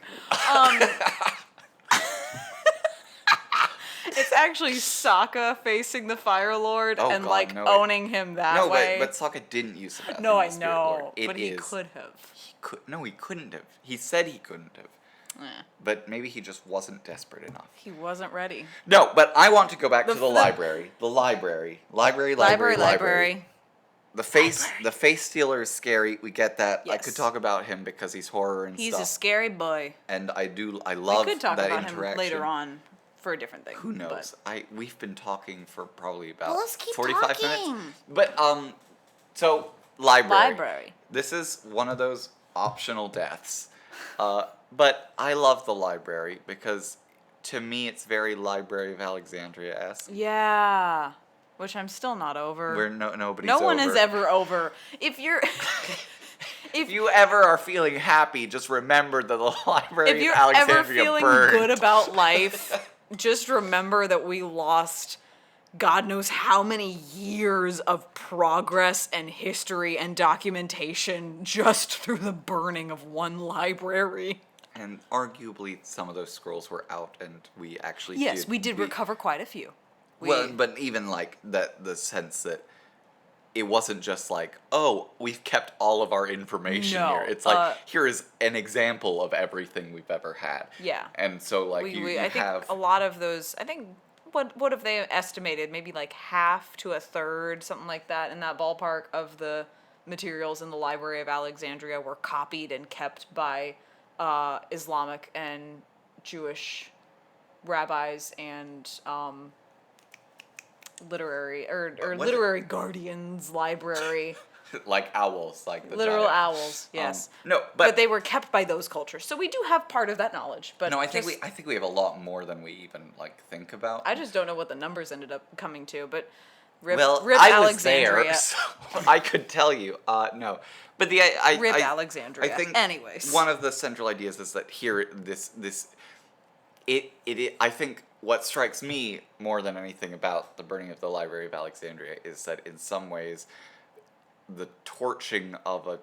It's actually Sokka facing the Fire Lord owning him that way. But Sokka didn't use the bathroom. No, I in the Spirit Lord. know, but he could have. He couldn't have. He said he couldn't have. But maybe he just wasn't desperate enough. He wasn't ready. No, but I want to go back to the library. The library. Library. The face stealer is scary. We get that. Yes. I could talk about him because he's horror and stuff. He's a scary boy. And I love that interaction. We could talk about him later on for a different thing. Who knows? We've been talking for probably about let's keep 45 talking. minutes. But so library. Library. This is one of those optional deaths. But I love the library because to me it's very Library of Alexandria-esque. Yeah. Which I'm still not over. Where nobody's No over. one is ever over. If you're... If you ever are feeling happy, just remember that the Library of Alexandria If you're ever feeling good about life, just remember that we lost God knows how many years of progress and history and documentation just through the burning of one library. And arguably some of those scrolls were out and we actually Yes, we did recover quite a few. But even like the sense that it wasn't just like, oh, we've kept all of our information here. It's like, here is an example of everything we've ever had. Yeah. And so like I think a lot of those, what have they estimated? Maybe like half to a third, something like that, in that ballpark of the materials in the Library of Alexandria were copied and kept by Islamic and Jewish rabbis and literary guardians library. Like owls, like the literal giant owls. Yes. No, but they were kept by those cultures, so we do have part of that knowledge. But no, I think we have a lot more than we even like think about. I just don't know what the numbers ended up coming to, but rip I Alexandria. was there, so I could tell you. No, but rip Alexandria. I think anyways, one of the central ideas is that here I think what strikes me more than anything about the burning of the Library of Alexandria is that in some ways the torching of a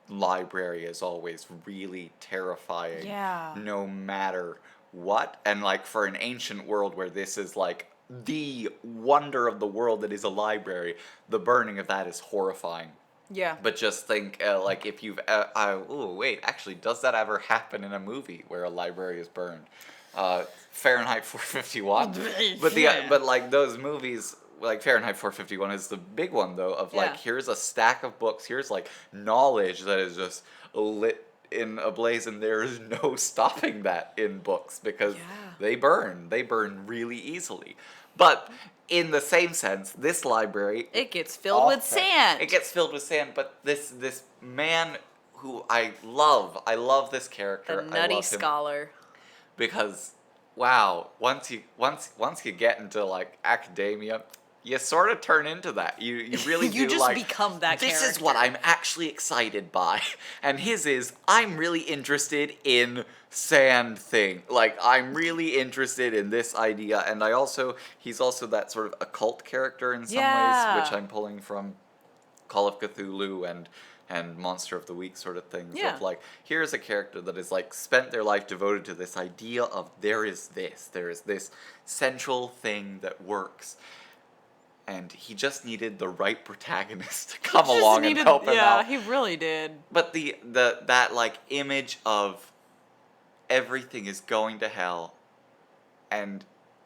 library is always really terrifying. Yeah. No matter what. And like for an ancient world where this is like the wonder of the world that is a library, the burning of that is horrifying. Yeah. But just think, like, if you've, oh wait, actually, does that ever happen in a movie where a library is burned? Fahrenheit 451. Yeah. But like those movies, like Fahrenheit 451 is the big one though. Of like, Yeah. here's a stack of books. Here's like knowledge that is just lit in a blaze, and there is no stopping that in books because Yeah. they burn. They burn really easily. But in the same sense, this library It gets filled with often- sand. It gets filled with sand, but this man who I love this character. The I nutty love him scholar. because wow, once you get into like academia, you sort of turn into that. You really You do just like become that this is what character. I'm actually excited by. And his is I'm really interested in sand thing. Like I'm really interested in this idea, and he's also that sort of occult character in some Yeah. ways, which I'm pulling from Call of Cthulhu and Monster of the Week sort of things. Yeah. Of like, here's a character that is like spent their life devoted to this idea of there is this central thing that works. And he just needed the right protagonist to come along and help him out. Yeah, he really did. But that like image of everything is going to hell, and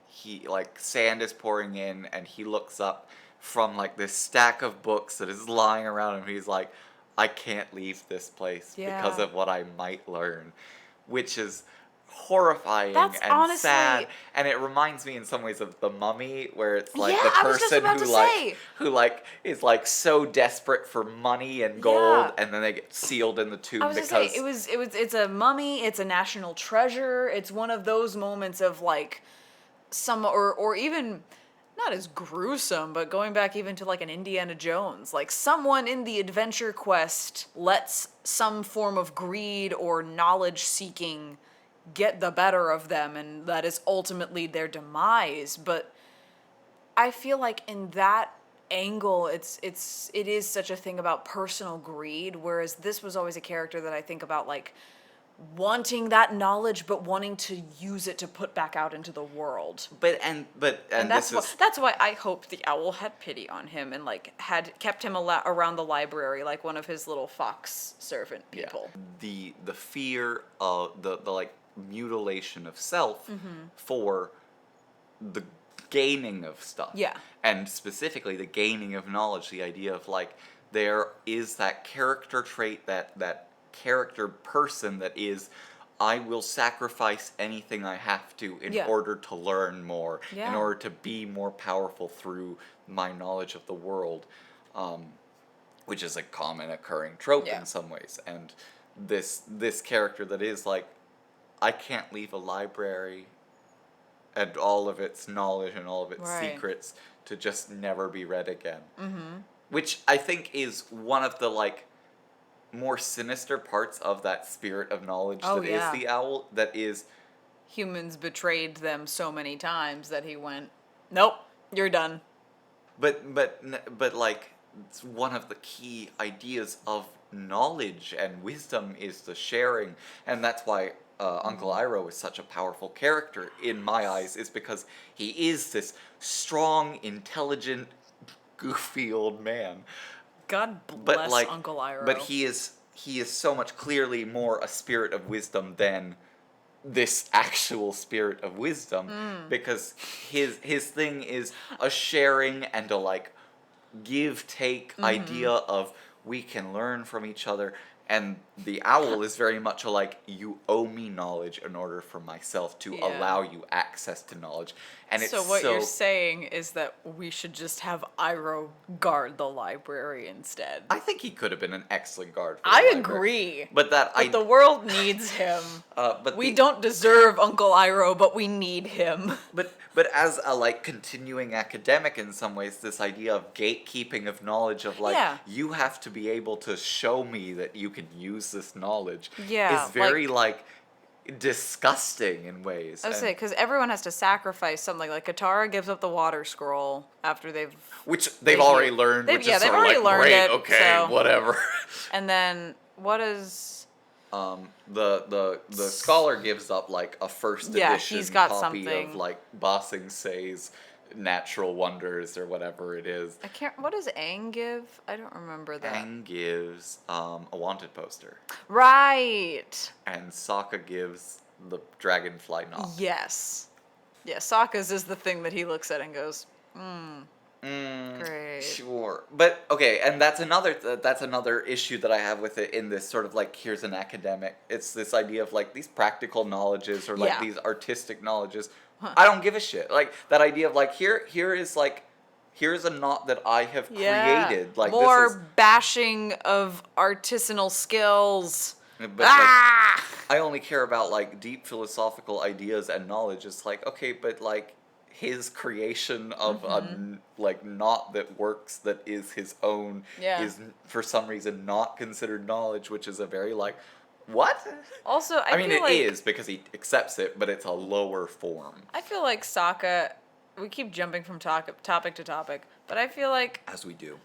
he like sand is pouring in, and he looks up from like this stack of books that is lying around him. He's like, I can't leave this place because Yeah. of what I might learn, which is horrifying That's and honestly- sad. And it reminds me in some ways of The Mummy, where it's like Yeah, the I was just person about to say. who like is like so desperate for money and gold, Yeah. and then they get sealed in the tomb I was because gonna say it's a mummy, it's a national treasure. It's one of those moments of like some or even not as gruesome, but going back even to like an Indiana Jones, like someone in the adventure quest lets some form of greed or knowledge seeking get the better of them, and that is ultimately their demise. But I feel like in that angle it is such a thing about personal greed, whereas this was always a character that I think about like wanting that knowledge but wanting to use it to put back out into the world. and That's this is that's why I hope the owl had pity on him and like had kept him around the library like one of his little fox servant people. Yeah. The fear of the like mutilation of self for the gaining of stuff. Yeah. And specifically the gaining of knowledge, the idea of like there is that character trait, that character person that is I will sacrifice anything I have to in Yeah. order to learn more, in Yeah. order to be more powerful through my knowledge of the world, which is a common occurring trope Yeah. in some ways. And this character that is like, I can't leave a library and all of its knowledge and all of its Right. secrets to just never be read again. Mm-hmm. Which I think is one of the like more sinister parts of that spirit of knowledge Oh, that yeah. is the owl, that is Humans betrayed them so many times that he went, nope, you're done. but like it's one of the key ideas of knowledge and wisdom is the sharing, and that's why Uncle Iroh is such a powerful character in my eyes, is because he is this strong, intelligent, goofy old man. God But bless like, Uncle Iroh. but he is so much clearly more a spirit of wisdom than this actual spirit of wisdom, because his thing is a sharing and a like give take idea of we can learn from each other. And the owl is very much a like, you owe me knowledge in order for myself to Yeah. allow you access to knowledge. And So it's what you're saying is that we should just have Iroh guard the library instead. I think he could have been an excellent guard for the I library. agree. But But the world needs him. but We the- don't deserve Uncle Iroh, but we need him. But as a like continuing academic in some ways, this idea of gatekeeping of knowledge, of like, Yeah. you have to be able to show me that you can use this knowledge, Yeah, is very like disgusting in ways. I would and- say, because everyone has to sacrifice something. Like Katara gives up the water scroll after they've, which they've they- already learned, they've- which yeah, is they've sort of already like, learned great, it, okay, so- whatever. and then what is? The scholar gives up like a first Yeah, edition he's got copy something. of like Ba Sing Se's natural wonders or whatever it is. I can't. What does Aang give? I don't remember that. Aang gives a wanted poster, Right. and Sokka gives the dragonfly knot. Yes. Yeah, Sokka's is the thing that he looks at and goes, great. Sure, but okay, and that's another issue that I have with it in this sort of like, here's an academic. It's this idea of like these practical knowledges or like Yeah. these artistic knowledges. I don't give a shit. Like that idea of like here's a knot that I have created. Like more this is, bashing of artisanal skills. but like, I only care about like deep philosophical ideas and knowledge. It's like, okay, but like his creation of like knot that works, that is his own, is for some reason not considered knowledge, which is a very like, what? Also, I mean, feel it like, is because he accepts it, but it's a lower form. I feel like Sokka. We keep jumping from topic to topic, but I feel like As we do.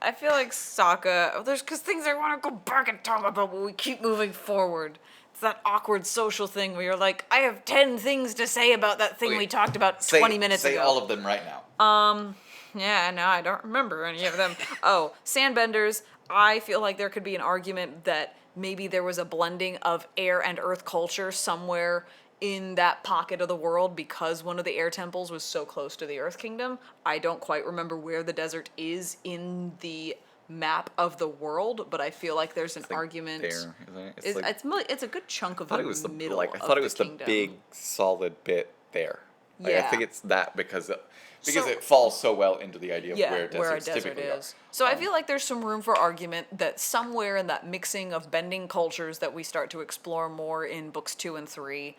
Sokka. There's because things I want to go back and talk about, but we keep moving forward. It's that awkward social thing where you're like, I have 10 things to say about that thing Okay, we talked about 20 minutes say ago. Say all of them right now. Yeah, no, I don't remember any of them. Oh, sandbenders. I feel like there could be an argument that maybe there was a blending of air and earth culture somewhere in that pocket of the world because one of the air temples was so close to the Earth Kingdom. I don't quite remember where the desert is in the map of the world, but I feel like there's an argument. There, isn't it? It's a good chunk of I thought the it was the middle like I of thought it the was kingdom. the big solid bit there. Like, I Yeah. think it's that because So- it falls so well into the idea of Yeah, where a deserts desert typically is. are. So I feel like there's some room for argument that somewhere in that mixing of bending cultures that we start to explore more in books 2 and 3,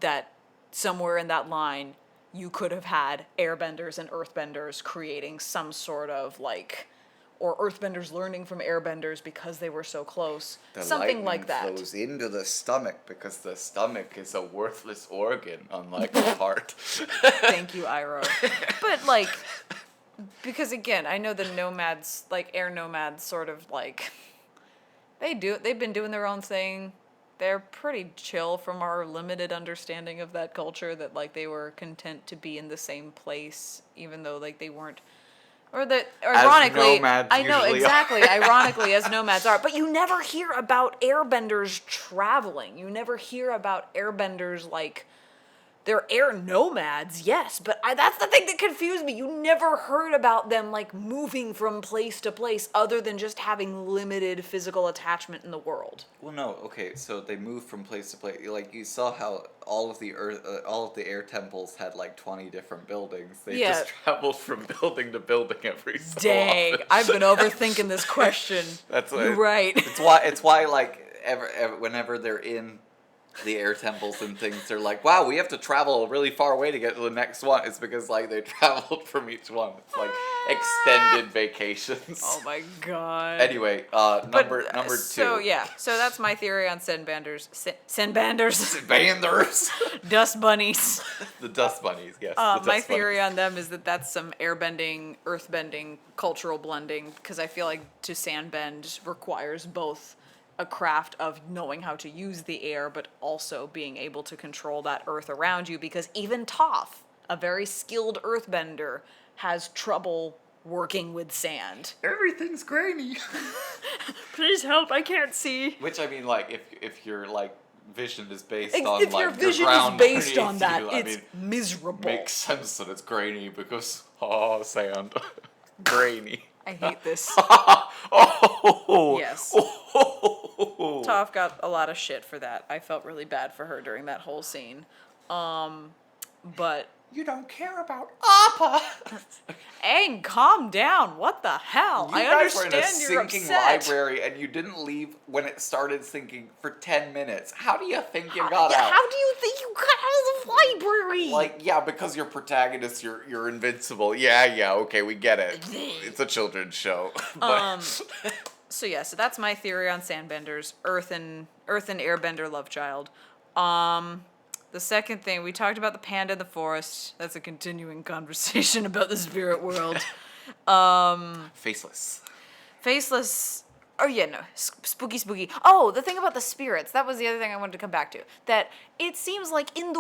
that somewhere in that line you could have had airbenders and earthbenders creating some sort of like, or earthbenders learning from airbenders because they were so close. Something like that. Flows into the stomach because the stomach is a worthless organ, unlike the heart. Thank you, Iroh. But like, because again, I know the nomads, like air nomads, sort of like, they've been doing their own thing. They're pretty chill from our limited understanding of that culture, that like they were content to be in the same place, even though like they weren't, or that ironically, nomads I know usually exactly, ironically as nomads are, but you never hear about airbenders traveling. You never hear about airbenders like, they're air nomads, yes, but that's the thing that confused me. You never heard about them, like, moving from place to place other than just having limited physical attachment in the world. Well, no, okay, so they move from place to place. Like, you saw how all of the air temples had like 20 different buildings. They just traveled from building to building every so Dang, often. I've been overthinking this question. You're right. It's why like whenever they're in the air temples and things, they're like, wow, we have to travel a really far away to get to the next one. It's because like they traveled from each one. It's like extended vacations. Oh my god. Anyway, number 2. So yeah, so that's my theory on Sandbanders. Sandbanders. Banders. Dust bunnies. The dust bunnies, yes. My theory on them is that that's some airbending, earthbending, cultural blending, because I feel like to sandbend requires both a craft of knowing how to use the air, but also being able to control that earth around you, because even Toph, a very skilled earthbender, has trouble working with sand. Everything's grainy. Please help, I can't see. Which, I mean, like, if your like vision is based on If like your vision ground is based on underneath that, you, it's miserable. Makes sense that it's grainy because sand. Grainy. I hate this. Oh. Yes. Oh. Toph got a lot of shit for that. I felt really bad for her during that whole scene. But You don't care about Appa. Aang, calm down. What the hell? You I guys were understand in a you're sinking upset. library and you didn't leave when it started sinking for 10 minutes. How do you think you got out? How do you think you got out of the library? Like, yeah, because you're protagonists, you're invincible. Yeah, okay, we get it. It's a children's show. But So that's my theory on sandbenders. Earth and airbender love child. The second thing, we talked about the panda in the forest. That's a continuing conversation about the spirit world. Faceless. Faceless, Oh yeah, no, spooky. Oh, the thing about the spirits, that was the other thing I wanted to come back to. That it seems like in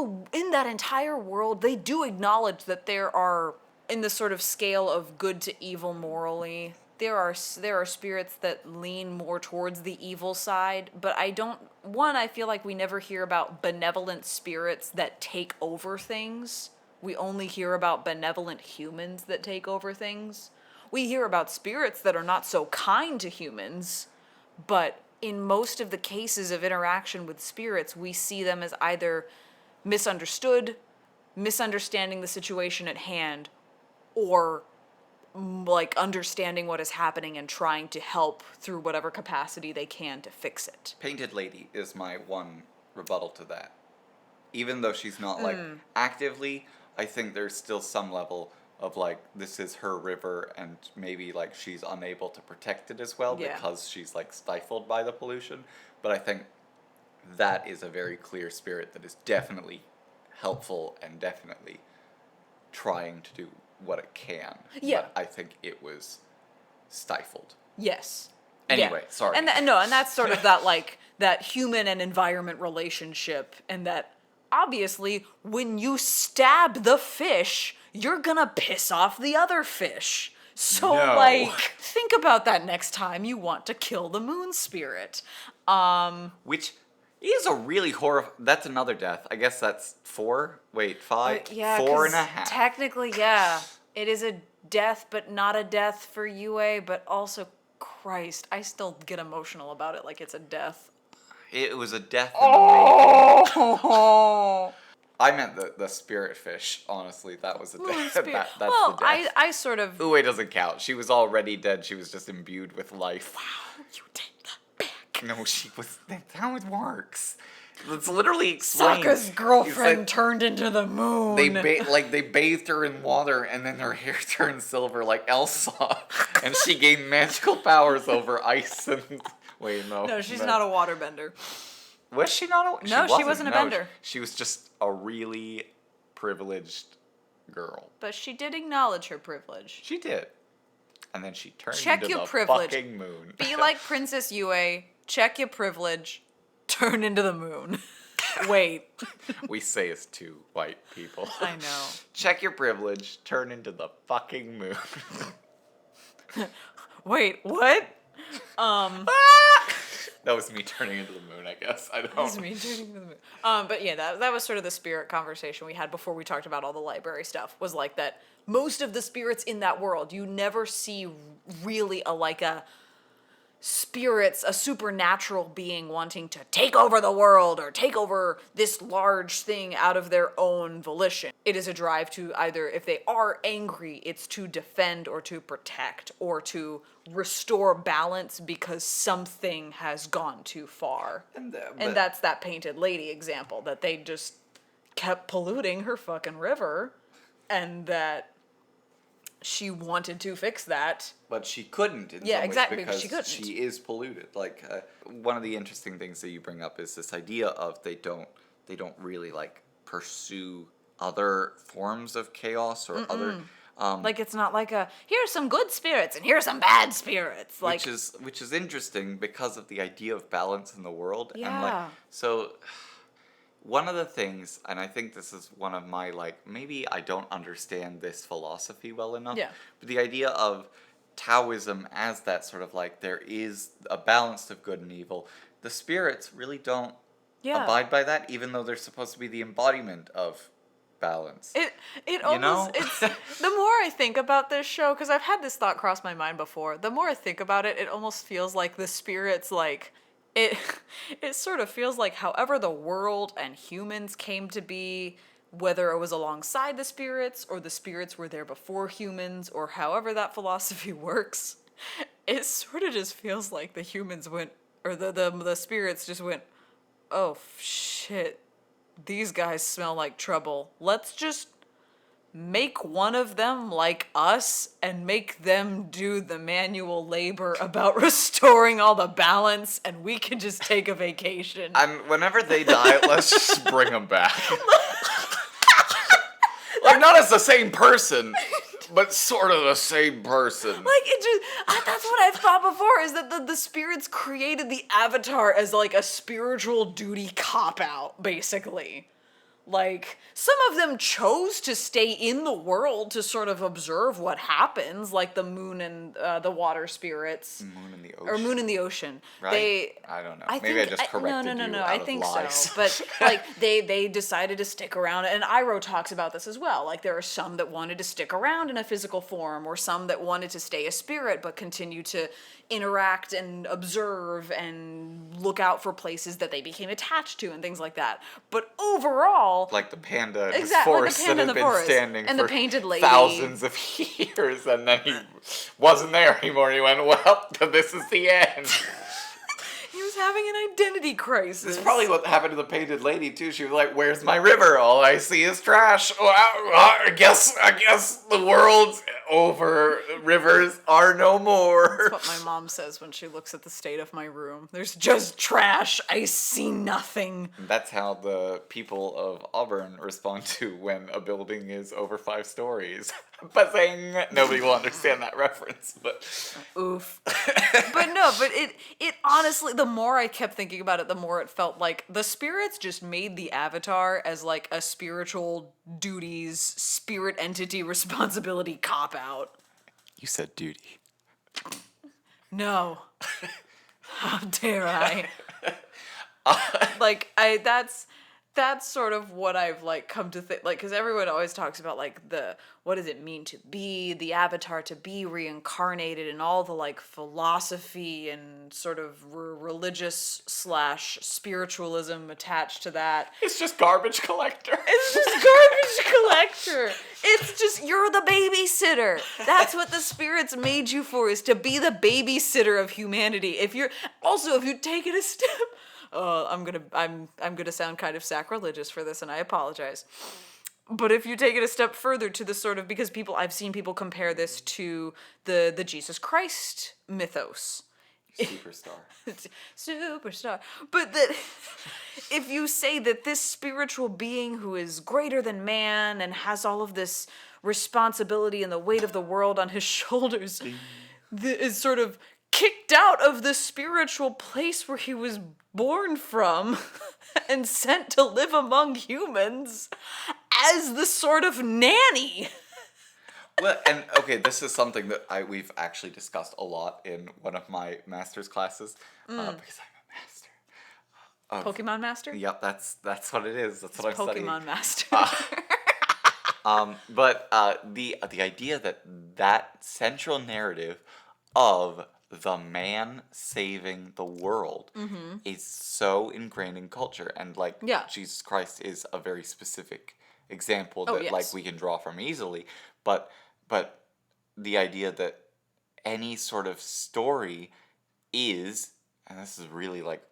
that entire world, they do acknowledge that there are, in the sort of scale of good to evil morally, there are spirits that lean more towards the evil side, but I feel like we never hear about benevolent spirits that take over things. We only hear about benevolent humans that take over things. We hear about spirits that are not so kind to humans, but in most of the cases of interaction with spirits, we see them as either misunderstood, misunderstanding the situation at hand, or like understanding what is happening and trying to help through whatever capacity they can to fix it. Painted Lady is my one rebuttal to that. Even though she's not, like, actively, I think there's still some level of, like, this is her river, and maybe, like, she's unable to protect it as well because she's, like, stifled by the pollution. But I think that is a very clear spirit that is definitely helpful and definitely trying to do what it can. Yeah. But I think it was stifled. Yes. Anyway, sorry. And that's sort of that, like, that human and environment relationship, and that obviously when you stab the fish, you're gonna piss off the other fish. So, No. like, think about that next time you want to kill the moon spirit. Which is a really that's another death. I guess that's 4? Wait, 5? Yeah, 4 'cause and a half. technically, yeah, it is a death, but not a death for Yue, but also, Christ, I still get emotional about it like it's a death. It was a death in the making. Oh! I meant the spirit fish, honestly. That was a death. That's Well, the death. I sort of... Uwe doesn't count. She was already dead. She was just imbued with life. Wow, you take that back. No, she was... That's how it works. It's literally explained. Sokka's girlfriend It's turned into the moon. like, they bathed her in water, and then her hair turned silver like Elsa. And she gained magical powers over ice and... Wait, no. No, she's not a waterbender. Was she not a... No, she wasn't a bender. She was just a really privileged girl. But she did acknowledge her privilege. She did. And then she turned Check into your the privilege. fucking moon. Be like Princess Yue, check your privilege, turn into the moon. Wait. We say as two white people. I know. Check your privilege, turn into the fucking moon. Wait, what? That was me turning into the moon, I guess. I don't know. That's me turning into the moon. But yeah, that was sort of the spirit conversation we had before we talked about all the library stuff, was like that most of the spirits in that world, you never see really a supernatural being wanting to take over the world or take over this large thing out of their own volition. It is a drive to either, if they are angry, it's to defend or to protect or to restore balance because something has gone too far. And that's that Painted Lady example, that they just kept polluting her fucking river, and that she wanted to fix that. But she couldn't in some ways exactly, because she couldn't. She is polluted. Like, one of the interesting things that you bring up is this idea of they don't really, like, pursue other forms of chaos or other... like, it's not like here's some good spirits and here's some bad spirits. Like, which is interesting because of the idea of balance in the world. Yeah. And, like, so... One of the things, and I think this is one of my, like, maybe I don't understand this philosophy well enough, but the idea of Taoism as that sort of, like, there is a balance of good and evil. The spirits really don't abide by that, even though they're supposed to be the embodiment of balance. It almost, it's, the more I think about this show, because I've had this thought cross my mind before, the more I think about it, it almost feels like the spirits, like, it sort of feels like however the world and humans came to be, whether it was alongside the spirits or the spirits were there before humans, or however that philosophy works, it sort of just feels like the humans went, or the spirits just went, oh shit, these guys smell like trouble. Let's just make one of them like us and make them do the manual labor about restoring all the balance, and we can just take a vacation. And whenever they die, let's just bring them back. Like, not as the same person, but sort of the same person. Like, it just, that's what I've thought before, is that the spirits created the Avatar as, like, a spiritual duty cop-out, basically. Like, some of them chose to stay in the world to sort of observe what happens, like the moon and the water spirits. Moon in the ocean. Or moon in the ocean. Right? I don't know. Maybe I just corrected you out I of think lies. so. But, like, they decided to stick around, and Iroh talks about this as well. Like, there are some that wanted to stick around in a physical form, or some that wanted to stay a spirit, but continue to interact and observe and look out for places that they became attached to and things like that. But overall, like the panda in the exactly, forest like the panda that in the had been forest. standing And for the painted lady. thousands of years, and then he wasn't there anymore. He went, well, this is the end. He was having an identity crisis. This is probably what happened to the painted lady too. She was like, "Where's my river? All I see is trash." Well, I guess the world's over. Rivers are no more. That's what my mom says when she looks at the state of my room. There's just trash. I see nothing. That's how the people of Auburn respond to when a building is over 5 stories. Buzzing. Nobody will understand that reference, but oof. But it honestly, the more I kept thinking about it, the more it felt like the spirits just made the Avatar as like a spiritual duties, spirit entity responsibility cop-out. You said duty. No. How dare I? Like, that's sort of what I've, like, come to think, like, because everyone always talks about, like, what does it mean to be the Avatar, to be reincarnated, and all the, like, philosophy and sort of religious / spiritualism attached to that. It's just garbage collector. It's just garbage collector. It's just, you're the babysitter. That's what the spirits made you for, is to be the babysitter of humanity. If you take it a step... I'm gonna sound kind of sacrilegious for this, and I apologize. But if you take it a step further to the sort of, because I've seen people compare this to the Jesus Christ mythos. Superstar. But that if you say that this spiritual being who is greater than man and has all of this responsibility and the weight of the world on his shoulders is sort of kicked out of the spiritual place where he was born from and sent to live among humans as the sort of nanny. Well, and okay, this is something that we've actually discussed a lot in one of my master's classes, because I'm a master. Pokemon Master? Yep, that's what it is. That's what I'm studying. Pokemon Master. But the idea that central narrative of the man saving the world is so ingrained in culture, and like Jesus Christ is a very specific example that like we can draw from easily, but the idea that any sort of story is, and this is really like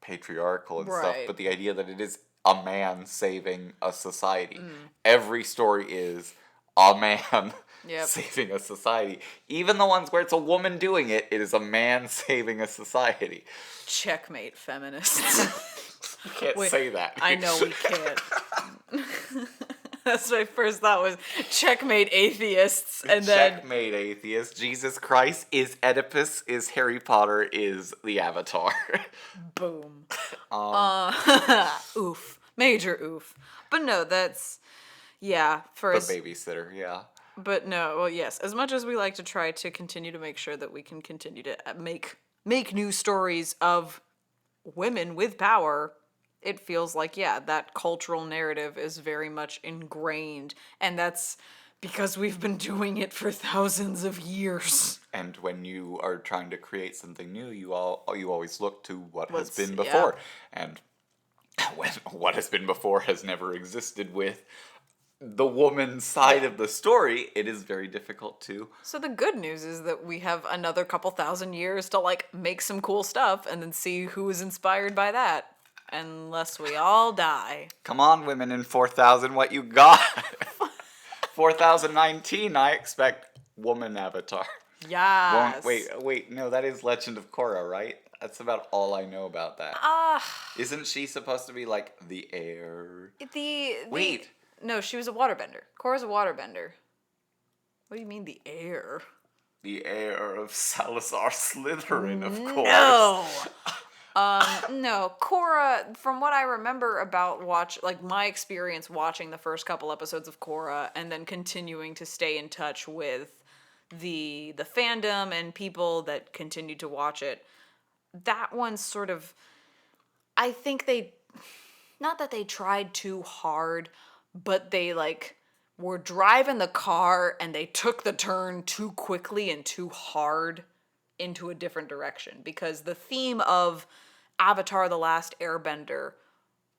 patriarchal and stuff, but the idea that it is a man saving a society. Every story is a man saving a society. Even the ones where it's a woman doing it, it is a man saving a society. Checkmate, feminists. You can't say that. I know we can't. That's my first thought, was checkmate, atheists, and then... Checkmate, atheists. Jesus Christ is Oedipus, is Harry Potter, is the Avatar. Boom. Oof. Major oof. But no, that's... Yeah, The babysitter, yeah. But no, well, yes. As much as we like to try to continue to make sure that we can continue to make new stories of women with power, it feels like, that cultural narrative is very much ingrained. And that's because we've been doing it for thousands of years. And when you are trying to create something new, you always look to what has been before. And when what has been before has never existed with the woman's side of the story, it is very difficult to... So the good news is that we have another couple thousand years to, like, make some cool stuff and then see who is inspired by that. Unless we all die. Come on, women in 4000, what you got? 4019, I expect woman Avatar. Yes. Wait, no, that is Legend of Korra, right? That's about all I know about that. Isn't she supposed to be, like, the air? Wait. No, she was a waterbender. Korra's a waterbender. What do you mean the heir? The heir of Salazar Slytherin, of course. No. No, Korra, from what I remember about my experience watching the first couple episodes of Korra and then continuing to stay in touch with the fandom and people that continued to watch it, that one's sort of, I think not that they tried too hard, but they were driving the car and they took the turn too quickly and too hard into a different direction, because the theme of Avatar: The Last Airbender,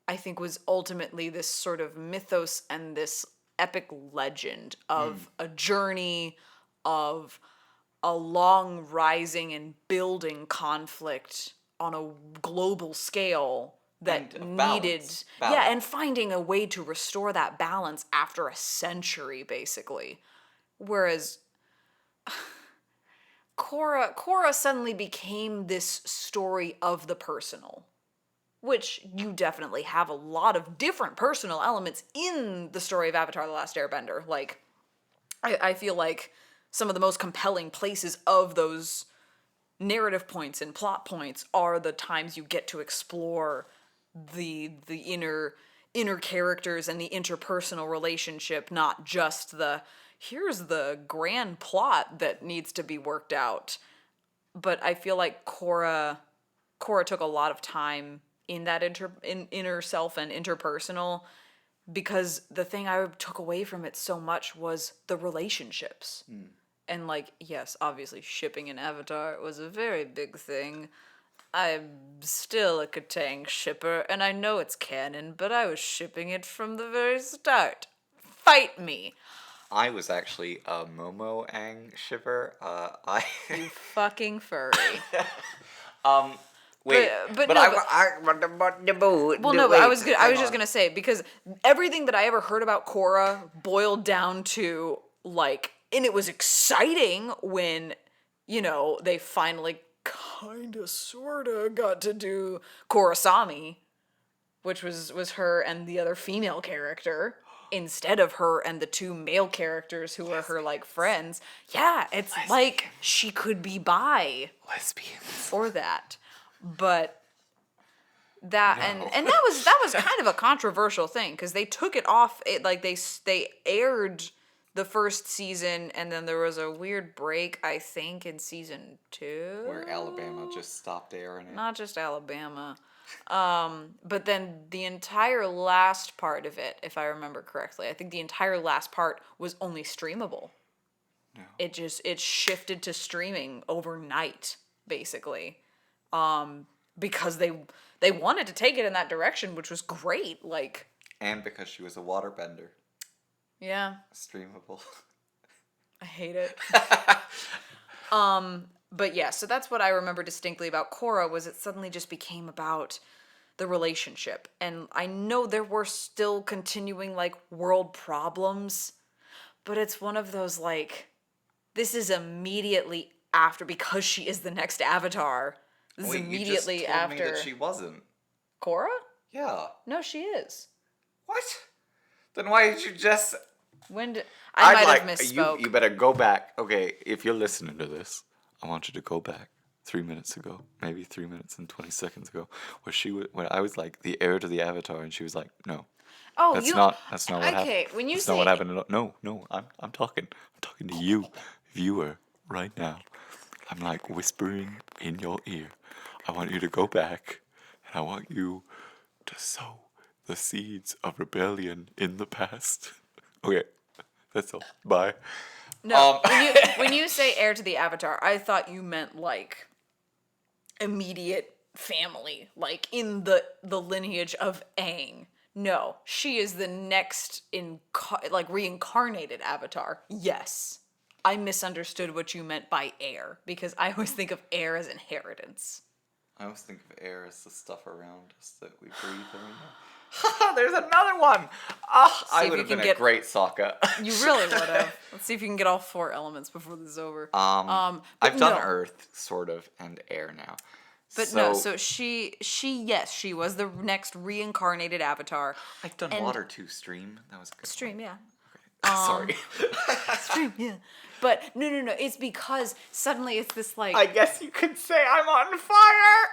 I think, was ultimately this sort of mythos and this epic legend of a journey, of a long rising and building conflict on a global scale that And needed balance. and finding a way to restore that balance after a century, basically. Whereas Korra suddenly became this story of the personal, which you definitely have a lot of different personal elements in the story of Avatar: The Last Airbender. Like, I feel like some of the most compelling places of those narrative points and plot points are the times you get to explore the inner characters and the interpersonal relationship, not just here's the grand plot that needs to be worked out. But I feel like Korra took a lot of time in that inner self and interpersonal, because the thing I took away from it so much was the relationships. And yes, obviously shipping an Avatar was a very big thing. I'm still a Katang shipper, and I know it's canon, but I was shipping it from the very start. Fight me! I was actually a Momo Ang shipper. You fucking furry. Wait, but but no, I was just gonna say, because everything that I ever heard about Korra boiled down to and it was exciting when, they finally kinda sorta got to do Korrasami, which was her and the other female character, instead of her and the two male characters who are her friends. Yeah, it's like she could be bi lesbians. or that. But that No. and that was kind of a controversial thing, because they took it off. They aired the first season, and then there was a weird break, I think, in season 2, Where Alabama just stopped airing it. not just Alabama. But then the entire last part of it, if I remember correctly, I think the entire last part was only streamable. No. It shifted to streaming overnight, basically. Because they wanted to take it in that direction, which was great. And because she was a waterbender. Yeah, Streamable. I hate it. But yeah, so that's what I remember distinctly about Korra, was it suddenly just became about the relationship. And I know there were still continuing world problems, but it's one of those this is immediately after, because she is the next Avatar. This is Wait, immediately you just told after me that she wasn't. Korra? Yeah. No, she is. What? Then why did you just... When did I might have misspoke? You better go back. Okay, if you're listening to this, I want you to go back 3 minutes ago, maybe 3 minutes and 20 seconds ago, when I was like the heir to the Avatar, and she was like, "No, Oh, that's not what happened. Okay, when you that's say not what happened. No, I'm talking to you, viewer, right now. I'm whispering in your ear. I want you to go back, and I want you to sow the seeds of rebellion in the past." Okay, that's all. Bye. No, when you say heir to the Avatar, I thought you meant immediate family, in the lineage of Aang. No, she is the next reincarnated Avatar. Yes, I misunderstood what you meant by heir, because I always think of heir as inheritance. I always think of air as the stuff around us that we breathe every day. There's another one! I would have been a great Sokka. You really would have. Let's see if you can get all 4 elements before this is over. I've done Earth, sort of, and air now. But so she was the next reincarnated Avatar. I've done water too, Stream. That was a good Stream, one. yeah. Sorry. Stream, yeah. But no. It's because suddenly it's this like. I guess you could say I'm on fire.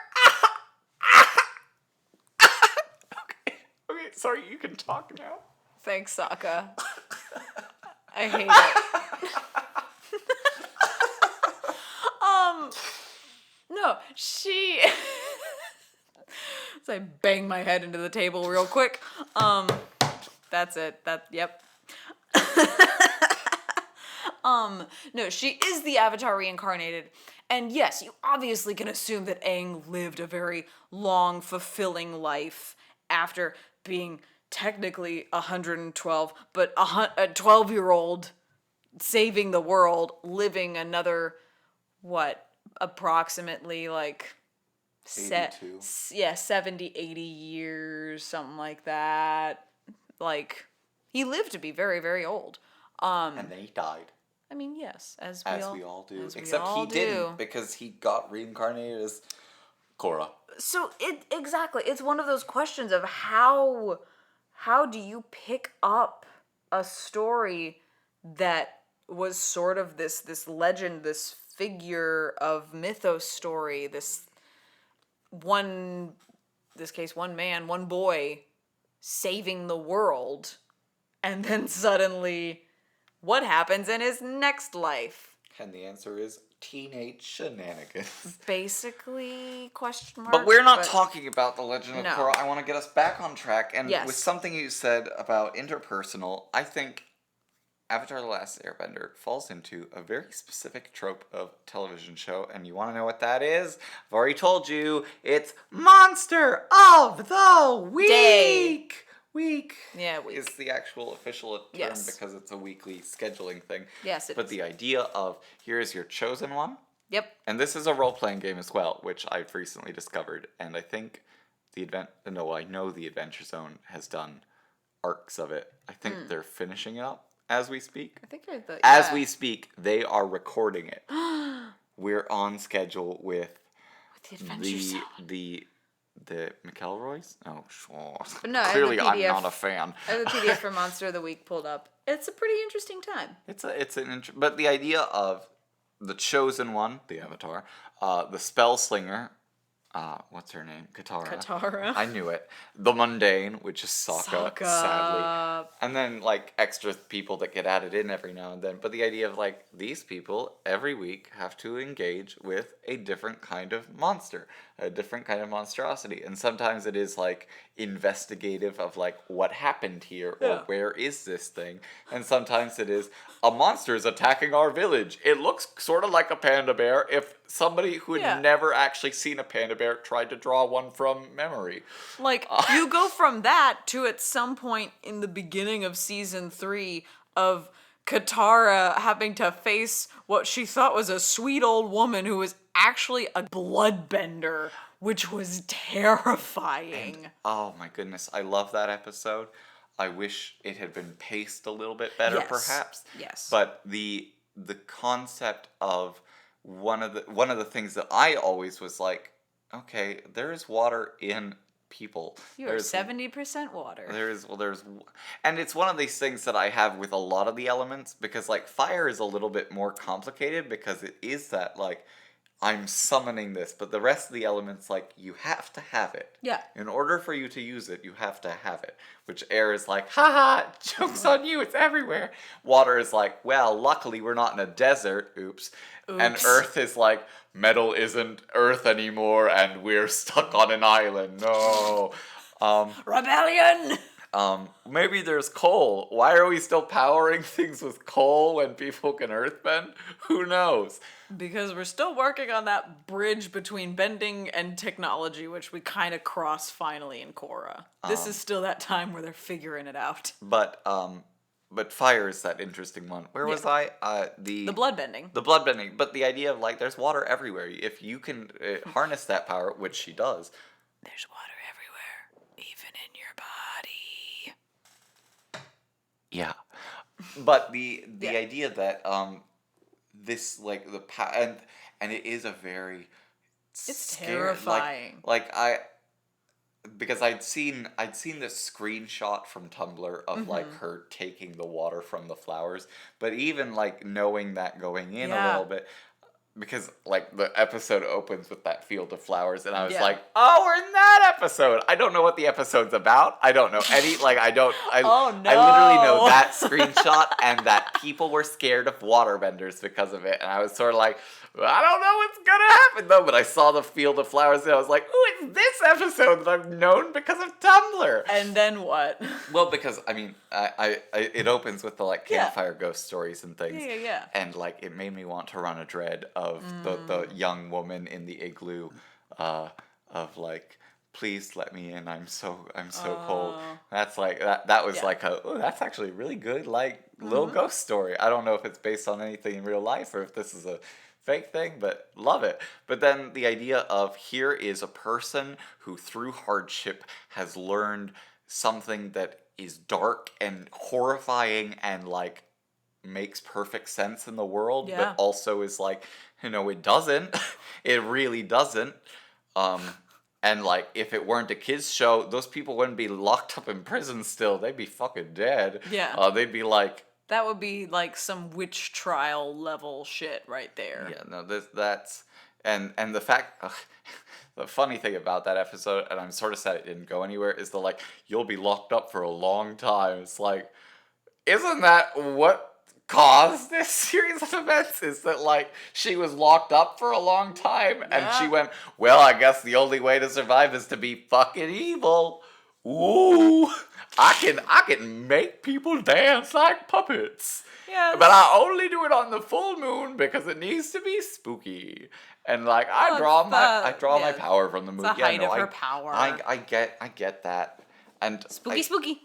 Okay, sorry, you can talk now. Thanks, Sokka. I hate it. No, she. So I bang my head into the table real quick. That's it. Yep. No, she is the Avatar reincarnated. And yes, you obviously can assume that Aang lived a very long, fulfilling life after being technically 112, but a 12-year-old saving the world, living another, what, approximately like 82. 70, 80 years, something like that. Like, he lived to be very, very old. And then he died. I mean, yes, as We all do. as we Except all he do. didn't, because he got reincarnated as Korra. So exactly, it's one of those questions of how do you pick up a story that was sort of this legend, this figure of mythos story, this case one man, one boy saving the world, and then suddenly what happens in his next life? And the answer is teenage shenanigans. Basically, question mark. But we're not talking about the Legend of No. Korra. I want to get us back on track. And Yes. with something you said about interpersonal, I think Avatar The Last Airbender falls into a very specific trope of television show. And you want to know what that is? I've already told you. It's Monster of the Week! Day. Week. Yeah, week. Is the actual official term Yes. because it's a weekly scheduling thing. Yes, it But is. the idea of here's your chosen one. Yep. And this is a role-playing game as well, which I've recently discovered. And I think I know the Adventure Zone has done arcs of it. I think they're finishing it up as we speak. I think they're As we speak, they are recording it. We're on schedule with the Adventure Zone. the McElroys. Oh, sure. But no, I have the Clearly, I'm PDF. not a fan. I have the PDF for Monster of the Week pulled up. It's a pretty interesting time. But the idea of the chosen one, the Avatar, the spell slinger, what's her name? Katara. I knew it. The mundane, which is Sokka, sadly. And then, like, extra people that get added in every now and then. But the idea of, like, these people every week have to engage with a different kind of monster, a different kind of monstrosity. And sometimes it is, like, investigative of, like, what happened here or where is this thing. And sometimes it is, a monster is attacking our village. It looks sort of like a panda bear if somebody who had never actually seen a panda bear tried to draw one from memory. Like, you go from that to at some point in the beginning of season 3 of Katara having to face what she thought was a sweet old woman who was actually a bloodbender, which was terrifying. Oh my goodness, I love that episode. I wish it had been paced a little bit better, perhaps. Yes. But the concept of one of the things that I always was like, okay, there is water in people. You are 70% water. And it's one of these things that I have with a lot of the elements, because like fire is a little bit more complicated because it is that like I'm summoning this, but the rest of the elements, like, you have to have it. Yeah. In order for you to use it, you have to have it. Which air is like, haha, joke's on you, it's everywhere. Water is like, well, luckily we're not in a desert, oops. And earth is like, metal isn't earth anymore and we're stuck on an island, no. Rebellion! Maybe there's coal. Why are we still powering things with coal when people can earthbend? Who knows? Because we're still working on that bridge between bending and technology, which we kind of cross finally in Korra. This is still that time where they're figuring it out. But fire is that interesting one. Where was I? The bloodbending. The bloodbending. But the idea of like there's water everywhere. If you can harness that power, which she does. There's water everywhere, even in your body. Yeah. But the idea that this like the and it is a very It's terrifying. Like because I'd seen this screenshot from Tumblr of like her taking the water from the flowers, but even like knowing that going in a Yeah. little bit, because like the episode opens with that field of flowers, and I was Yeah. like, oh, we're in that episode. I don't know what the episode's about. I don't know any like I don't I Oh, I literally know no. that screenshot and that people were scared of waterbenders because of it, and I was sort of like, I don't know what's gonna happen though. But I saw the field of flowers, and I was like, ooh, it's this episode that I've known because of Tumblr. And then what? Well, because I mean, I it opens with the like Yeah. campfire ghost stories and things. Yeah. And like it made me want to run a dread of the young woman in the igloo, of like, please let me in. I'm so cold. Oh. That's like that was Yeah. like that's actually a really good like little ghost story. I don't know if it's based on anything in real life or if this is a fake thing, but love it. But then the idea of here is a person who through hardship has learned something that is dark and horrifying and like makes perfect sense in the world, Yeah. but also is like, it doesn't. It really doesn't. And like if it weren't a kids show, those people wouldn't be locked up in prison still. They'd be fucking dead. Yeah. They'd be like, That would be like some witch trial level shit right there. yeah, no, that's and the fact the funny thing about that episode, and I'm sort of sad it didn't go anywhere, is the like, you'll be locked up for a long time. It's like, isn't that what caused this series of events? Is that like she was locked up for a long time and she Yeah. went, well, I guess the only way to survive is to be fucking evil. Ooh, I can make people dance like puppets. Yeah. But I only do it on the full moon because it needs to be spooky. And like I Well, draw it's my yeah, power from the moon. the height of her power. I get that. And Spooky.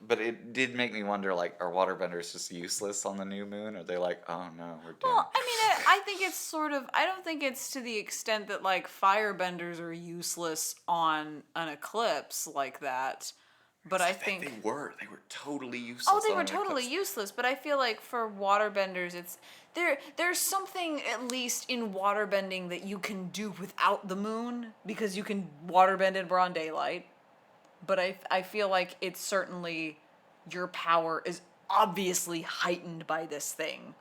but it did make me wonder, like, are waterbenders just useless on the new moon? Are they like, oh no, we're dead? Well, I mean, I think it's sort of. I don't think it's to the extent that like firebenders are useless on an eclipse like that. But I think they were totally useless. oh, they on were an totally eclipse. useless. But I feel like for waterbenders, it's there's something at least in waterbending that you can do without the moon because you can waterbend in broad daylight. But I feel like it's certainly your power is obviously heightened by this thing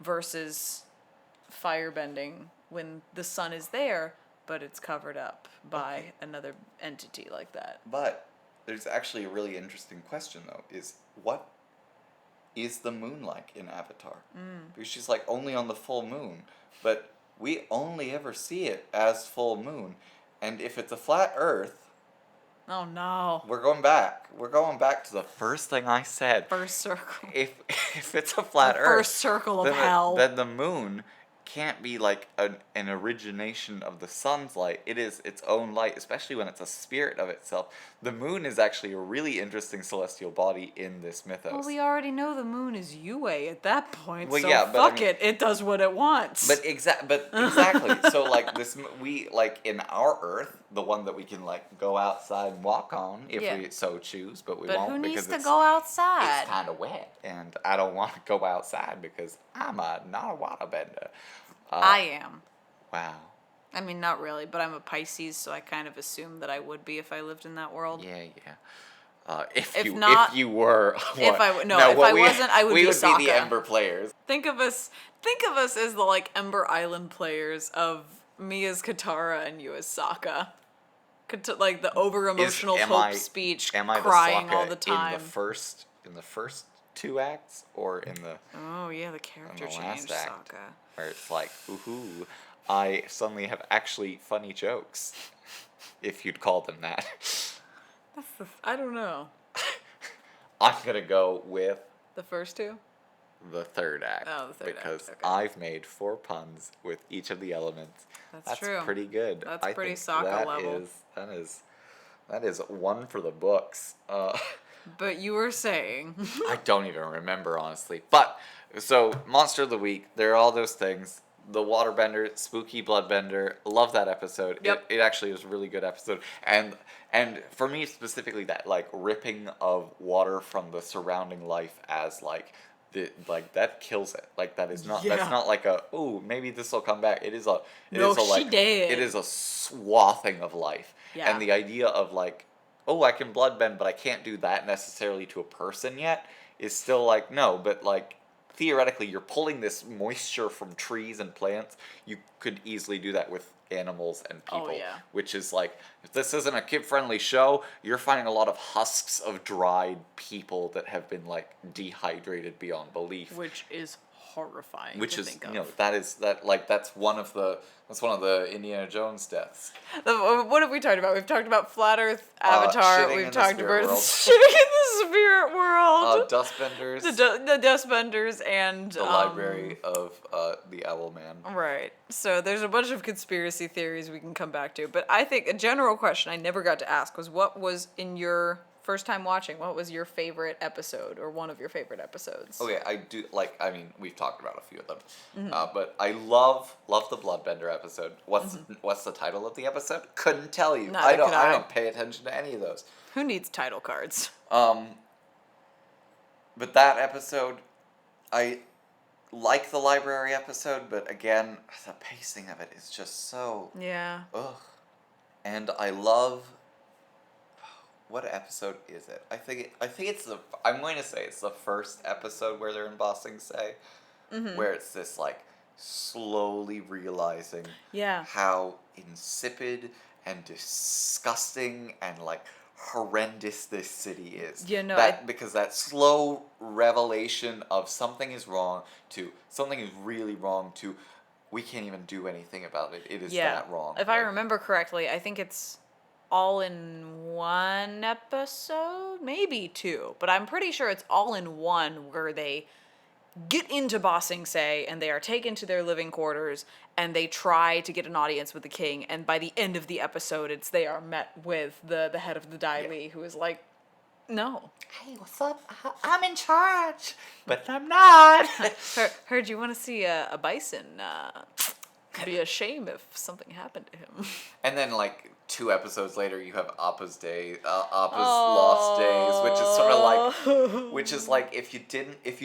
versus firebending when the sun is there, but it's covered up by another entity like that. But there's actually a really interesting question though: is what is the moon like in Avatar? Because she's like only on the full moon, but we only ever see it as full moon, and if it's a flat Earth. Oh no. We're going back. We're going back to the first thing I said. First circle. If it's a flat The Earth, first circle of then hell. then the moon can't be like an origination of the sun's light. It is its own light, especially when it's a spirit of itself. The moon is actually a really interesting celestial body in this mythos. Well, we already know the moon is Yue at that point, Well, so yeah, but I fuck mean- it does what it wants. But exactly. So like this, we like in our Earth, the one that we can like go outside and walk on if Yeah. we so choose, but we But won't who needs because to it's, go outside? it's kind of wet, and I don't want to go outside because I'm not a waterbender. I am. Wow. I mean, not really, but I'm a Pisces, so I kind of assumed that I would be if I lived in that world. Yeah. If If you not- if you were if I w- no, if I wasn't, I would we be would be the Sokka. Ember players. Think of us as the like Ember Island players of me as Katara and you as Sokka. Like the over emotional Am Hope I- speech, Am I crying the all Sokka the time. in the first two acts, or in the Oh yeah, the character the change, last act? Sokka. where it's like, ooh, I suddenly have actually funny jokes, if you'd call them that. I don't know. I'm gonna go with The first two? the third act. Oh, the third act, because okay. I've made 4 puns with each of the elements. That's true. Pretty good. That's I pretty think Sokka level. That is one for the books. But you were saying. I don't even remember, honestly. But, so, Monster of the Week, there are all those things. The Waterbender, Spooky Bloodbender, love that episode. Yep. It actually was a really good episode. And for me specifically, that, like, ripping of water from the surrounding life as, like, like that kills it. Like that is not Yeah. that's not like a, oh, maybe this will come back. It is a No, she like did. it is a swathing of life. Yeah. And the idea of like, oh, I can bloodbend, but I can't do that necessarily to a person yet is still like, no, but like theoretically you're pulling this moisture from trees and plants. You could easily do that with animals and people. Oh, yeah. Which is like, if this isn't a kid-friendly show, you're finding a lot of husks of dried people that have been like dehydrated beyond belief. Which is horrifying Which to is, think of. you know, that's one of the Indiana Jones deaths. What have we talked about? We've talked about Flat Earth, Avatar. Shitting We've in the talked spirit about world. shitting in the spirit world. Dustbenders. The Dustbenders and The library of the Owl Man. Right. So there's a bunch of conspiracy theories we can come back to, but I think a general question I never got to ask was, what was, in your first time watching, what was your favorite episode or one of your favorite episodes? Okay, I do like. I mean, we've talked about a few of them, but I love the Bloodbender episode. What's the title of the episode? Couldn't tell you. Neither could I I. don't pay attention to any of those. Who needs title cards? But that episode, I like the library episode, but again, the pacing of it is just so Yeah. ugh. And I love. What episode is it? I think it's the. I'm going to say it's the first episode where they're in Ba Sing Se, where it's this like slowly realizing Yeah. how insipid and disgusting and like horrendous this city is. Yeah, no, because that slow revelation of something is wrong to something is really wrong to we can't even do anything about it. It is that wrong. If I Like, remember correctly, I think it's all in one episode, maybe two, but I'm pretty sure it's all in one where they get into Ba Sing Se and they are taken to their living quarters and they try to get an audience with the king, and by the end of the episode they are met with the head of the Dai Li, who is like, no. hey, what's up? I'm in charge, but I'm not. Heard you want to see a bison. Be a shame if something happened to him. And then like 2 episodes later, you have Appa's Lost Days, which is sort of like, which is like if you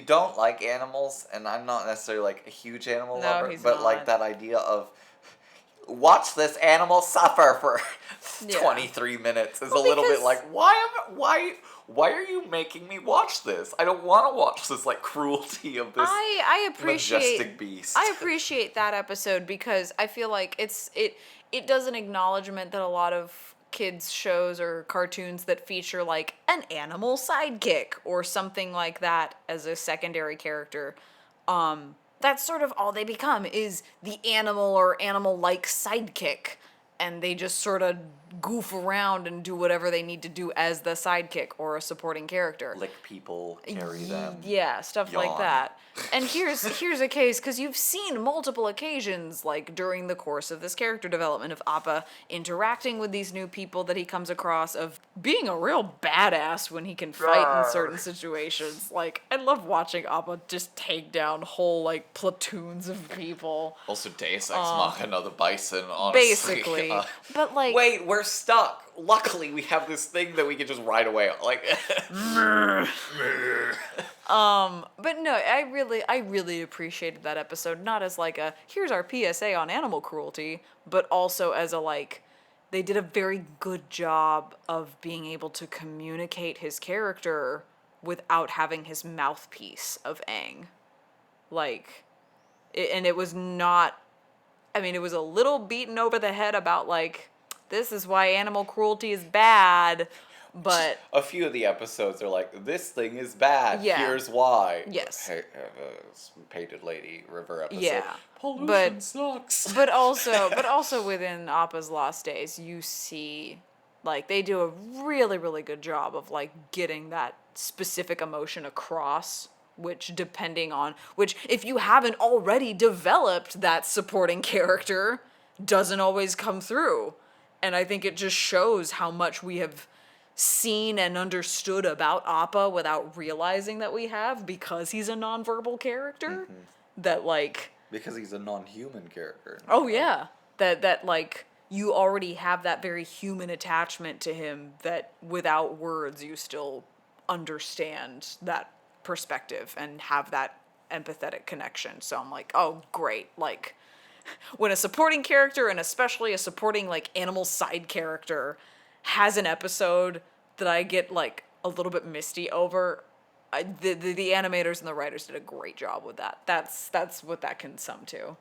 don't like animals, and I'm not necessarily like a huge animal lover, he's but not. like that idea of watch this animal suffer for Yeah. 23 minutes is Well, a little bit because- like, why are you making me watch this? I don't want to watch this like cruelty of this I appreciate majestic beast. I appreciate that episode because I feel like it does an acknowledgement that a lot of kids shows or cartoons that feature like an animal sidekick or something like that as a secondary character, that's sort of all they become is the animal or animal-like sidekick, and they just sort of goof around and do whatever they need to do as the sidekick or a supporting character. Lick people, carry them. Yeah, stuff like Yawn. that. And here's a case, because you've seen multiple occasions, like during the course of this character development of Appa interacting with these new people that he comes across, of being a real badass when he can fight in certain situations. Like, I love watching Appa just take down whole, like, platoons of people. Also, Deus Ex Machina, the bison, honestly. Basically. But, like... Wait, we're stuck. Luckily, we have this thing that we can just ride away on. Like, But no, I really appreciated that episode, not as like a, here's our PSA on animal cruelty, but also as a like, they did a very good job of being able to communicate his character without having his mouthpiece of Aang. Like, and it was not, I mean, it was a little beaten over the head about like, this is why animal cruelty is bad, but... a few of the episodes are like, this thing is bad. Yeah. Here's why. Yes. Hey, Painted Lady River episode. Yeah. Pollution sucks. But also within Appa's Lost Days, you see, like, they do a really, really good job of, like, getting that specific emotion across, which if you haven't already developed that supporting character, doesn't always come through. And I think it just shows how much we have seen and understood about Appa without realizing that we have, because he's a nonverbal character. That, like... Because he's a non-human character. Oh, yeah. That, like, you already have that very human attachment to him that without words you still understand that perspective and have that empathetic connection. So I'm like, oh, great. Like, when a supporting character, and especially a supporting, like, animal side character, has an episode that I get, like, a little bit misty over, the animators and the writers did a great job with that. That's what that can sum to.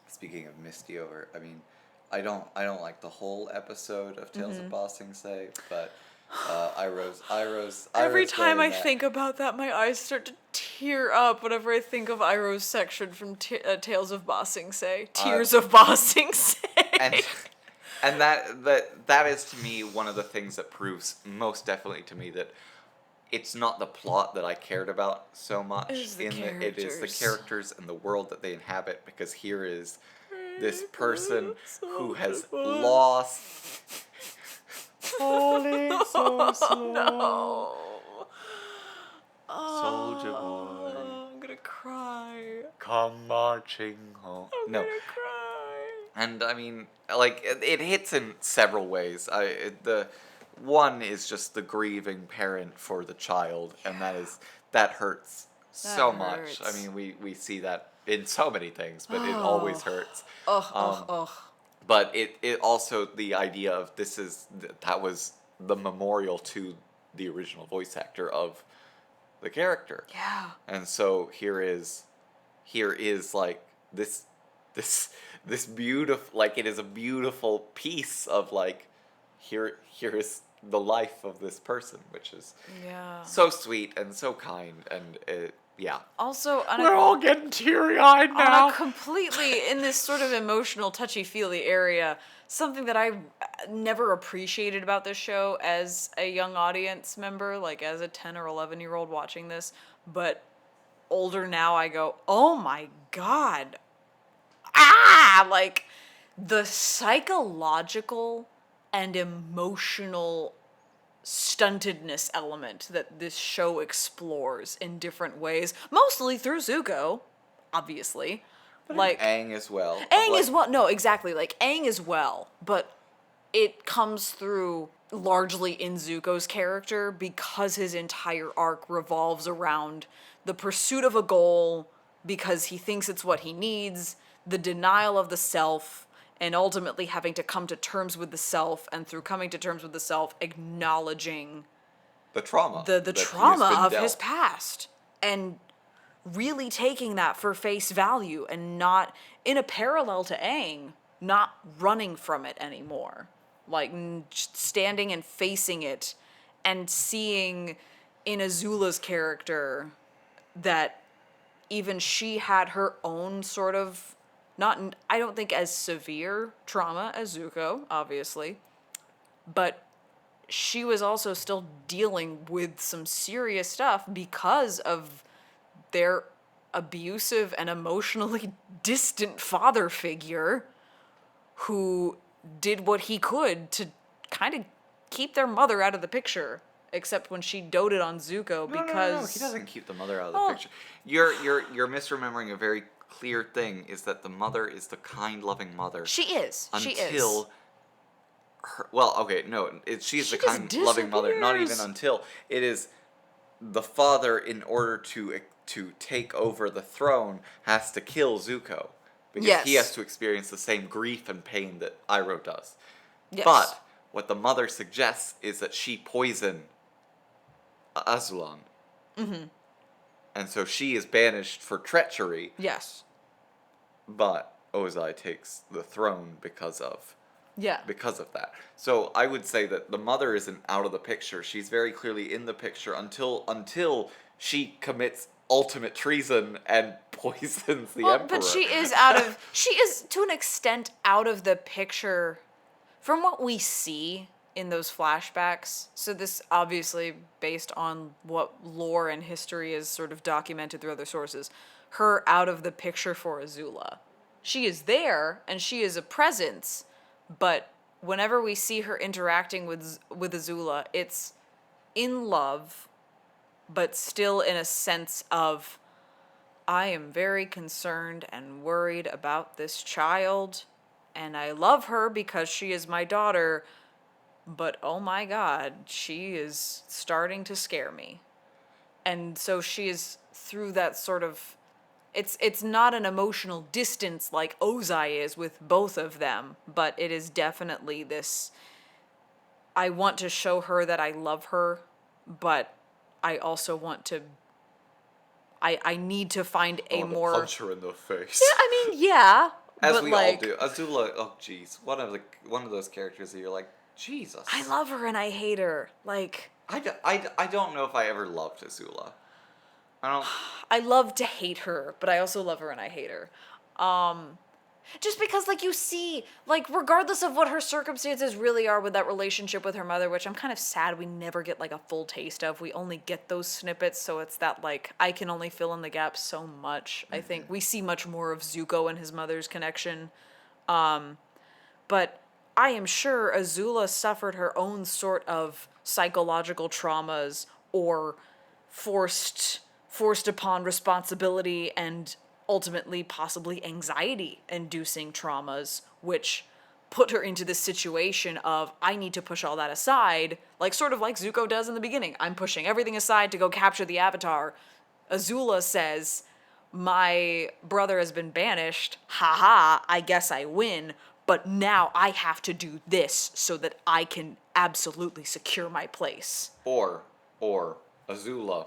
Speaking of misty over, I mean, I don't like the whole episode of Tales of Ba Sing Se, but Every Iroh's time great I in that. think about that, my eyes start to tear up whenever I think of Iroh's section from Tales of Ba Sing Se. Tears of Ba Sing Se. and and that is to me one of the things that proves most definitely to me that it's not the plot that I cared about so much. It is the It is the characters. characters and the world that they inhabit, because here is this person who has lost. Falling so slow. No. Soldier boy, I'm gonna cry. come marching home. I'm No, gonna cry. and I mean, like, it hits in several ways. The one is just the grieving parent for the child, and that hurts so much. I hurts. mean, we see that in so many things, but it always hurts. Ugh. But it also, the idea of that was the memorial to the original voice actor of the character. Yeah. And so here is like this beautiful, like, it is a beautiful piece of, like, here is the life of this person, which is Yeah. so sweet and so kind, and yeah. Also, We're all getting teary-eyed now. on a completely, in this sort of emotional, touchy-feely area, something that I never appreciated about this show as a young audience member, like as a 10 or 11-year-old watching this, but older now, I go, oh my god. Like, the psychological and emotional stuntedness element that this show explores in different ways, mostly through Zuko, obviously. Like, Aang as well. Aang Like, as well. No, exactly. Like, Aang as well. But it comes through largely in Zuko's character because his entire arc revolves around the pursuit of a goal because he thinks it's what he needs, the denial of the self, and ultimately having to come to terms with the self, and through coming to terms with the self, acknowledging the trauma. the that he has trauma been of his dealt. past, and really taking that for face value, and not, in a parallel to Aang, not running from it anymore. Like, just standing and facing it, and seeing in Azula's character that even she had her own sort of, not, I don't think as severe trauma as Zuko, obviously, but she was also still dealing with some serious stuff because of their abusive and emotionally distant father figure who did what he could to kind of keep their mother out of the picture, except when she doted on Zuko because No, he doesn't keep the mother out of the picture. You're misremembering a very clear thing, is that the mother is the kind, loving mother. She is. Until her, well, okay, no, she's She the just kind, loving mother. Not even disappears. until it is the father, in order to take over the throne, has to kill Zuko because he Yes. has to experience the same grief and pain that Iroh does. Yes. But what the mother suggests is that she poison Azulon. Mm-hmm. And so she is banished for treachery, Yes. but Ozai takes the throne because of Yeah. that. So I would say that the mother isn't out of the picture. She's very clearly in the picture until she commits ultimate treason and poisons the emperor. But she is to an extent out of the picture from what we see in those flashbacks. So this obviously based on what lore and history is sort of documented through other sources. Her out of the picture for Azula. She is there and she is a presence, but whenever we see her interacting with Azula, it's in love, but still in a sense of, I am very concerned and worried about this child, and I love her because she is my daughter, but oh my god, she is starting to scare me. And so she is through that sort of, it's not an emotional distance like Ozai is with both of them, but it is definitely this, I want to show her that I love her, but I also want to, I need to find I a want to more, punch her in the face. yeah, I mean, yeah, As but we like, all do. Azula, oh jeez, one of those characters that you're like, Jesus. I love her and I hate her. Like, I don't know if I ever loved Azula. I don't. I love to hate her, but I also love her and I hate her. Just because, like, you see, like, regardless of what her circumstances really are with that relationship with her mother, which I'm kind of sad we never get, like, a full taste of. We only get those snippets, so it's that, like, I can only fill in the gaps so much. I think we see much more of Zuko and his mother's connection. But I am sure Azula suffered her own sort of psychological traumas or forced upon responsibility and ultimately possibly anxiety inducing traumas, which put her into this situation of, I need to push all that aside, like sort of like Zuko does in the beginning. I'm pushing everything aside to go capture the Avatar. Azula says, my brother has been banished, haha, I guess I win, but now I have to do this so that I can absolutely secure my place. Or Azula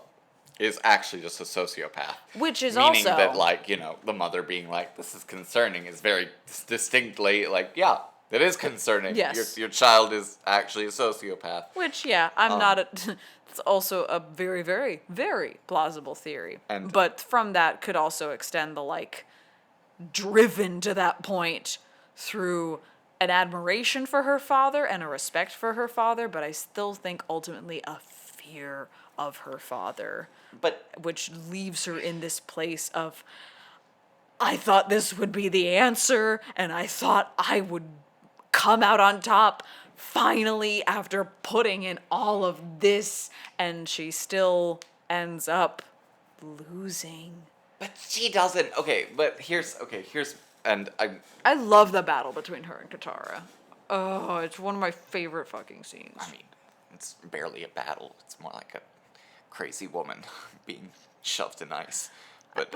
is actually just a sociopath. Which is meaning also... that, like, the mother being like, this is concerning is very distinctly, like, yeah, it is concerning. Yes. Your child is actually a sociopath. Which, yeah, I'm not a... It's also a very, very, very plausible theory. And- But from that could also extend the, like, driven to that point through an admiration for her father and a respect for her father, but I still think ultimately a fear of her father. But Which leaves her in this place of, I thought this would be the answer, and I thought I would come out on top finally after putting in all of this, and she still ends up losing. But she doesn't. Here's and I love the battle between her and Katara. Oh, it's one of my favorite fucking scenes. I mean, it's barely a battle. It's more like a crazy woman being shoved in ice. But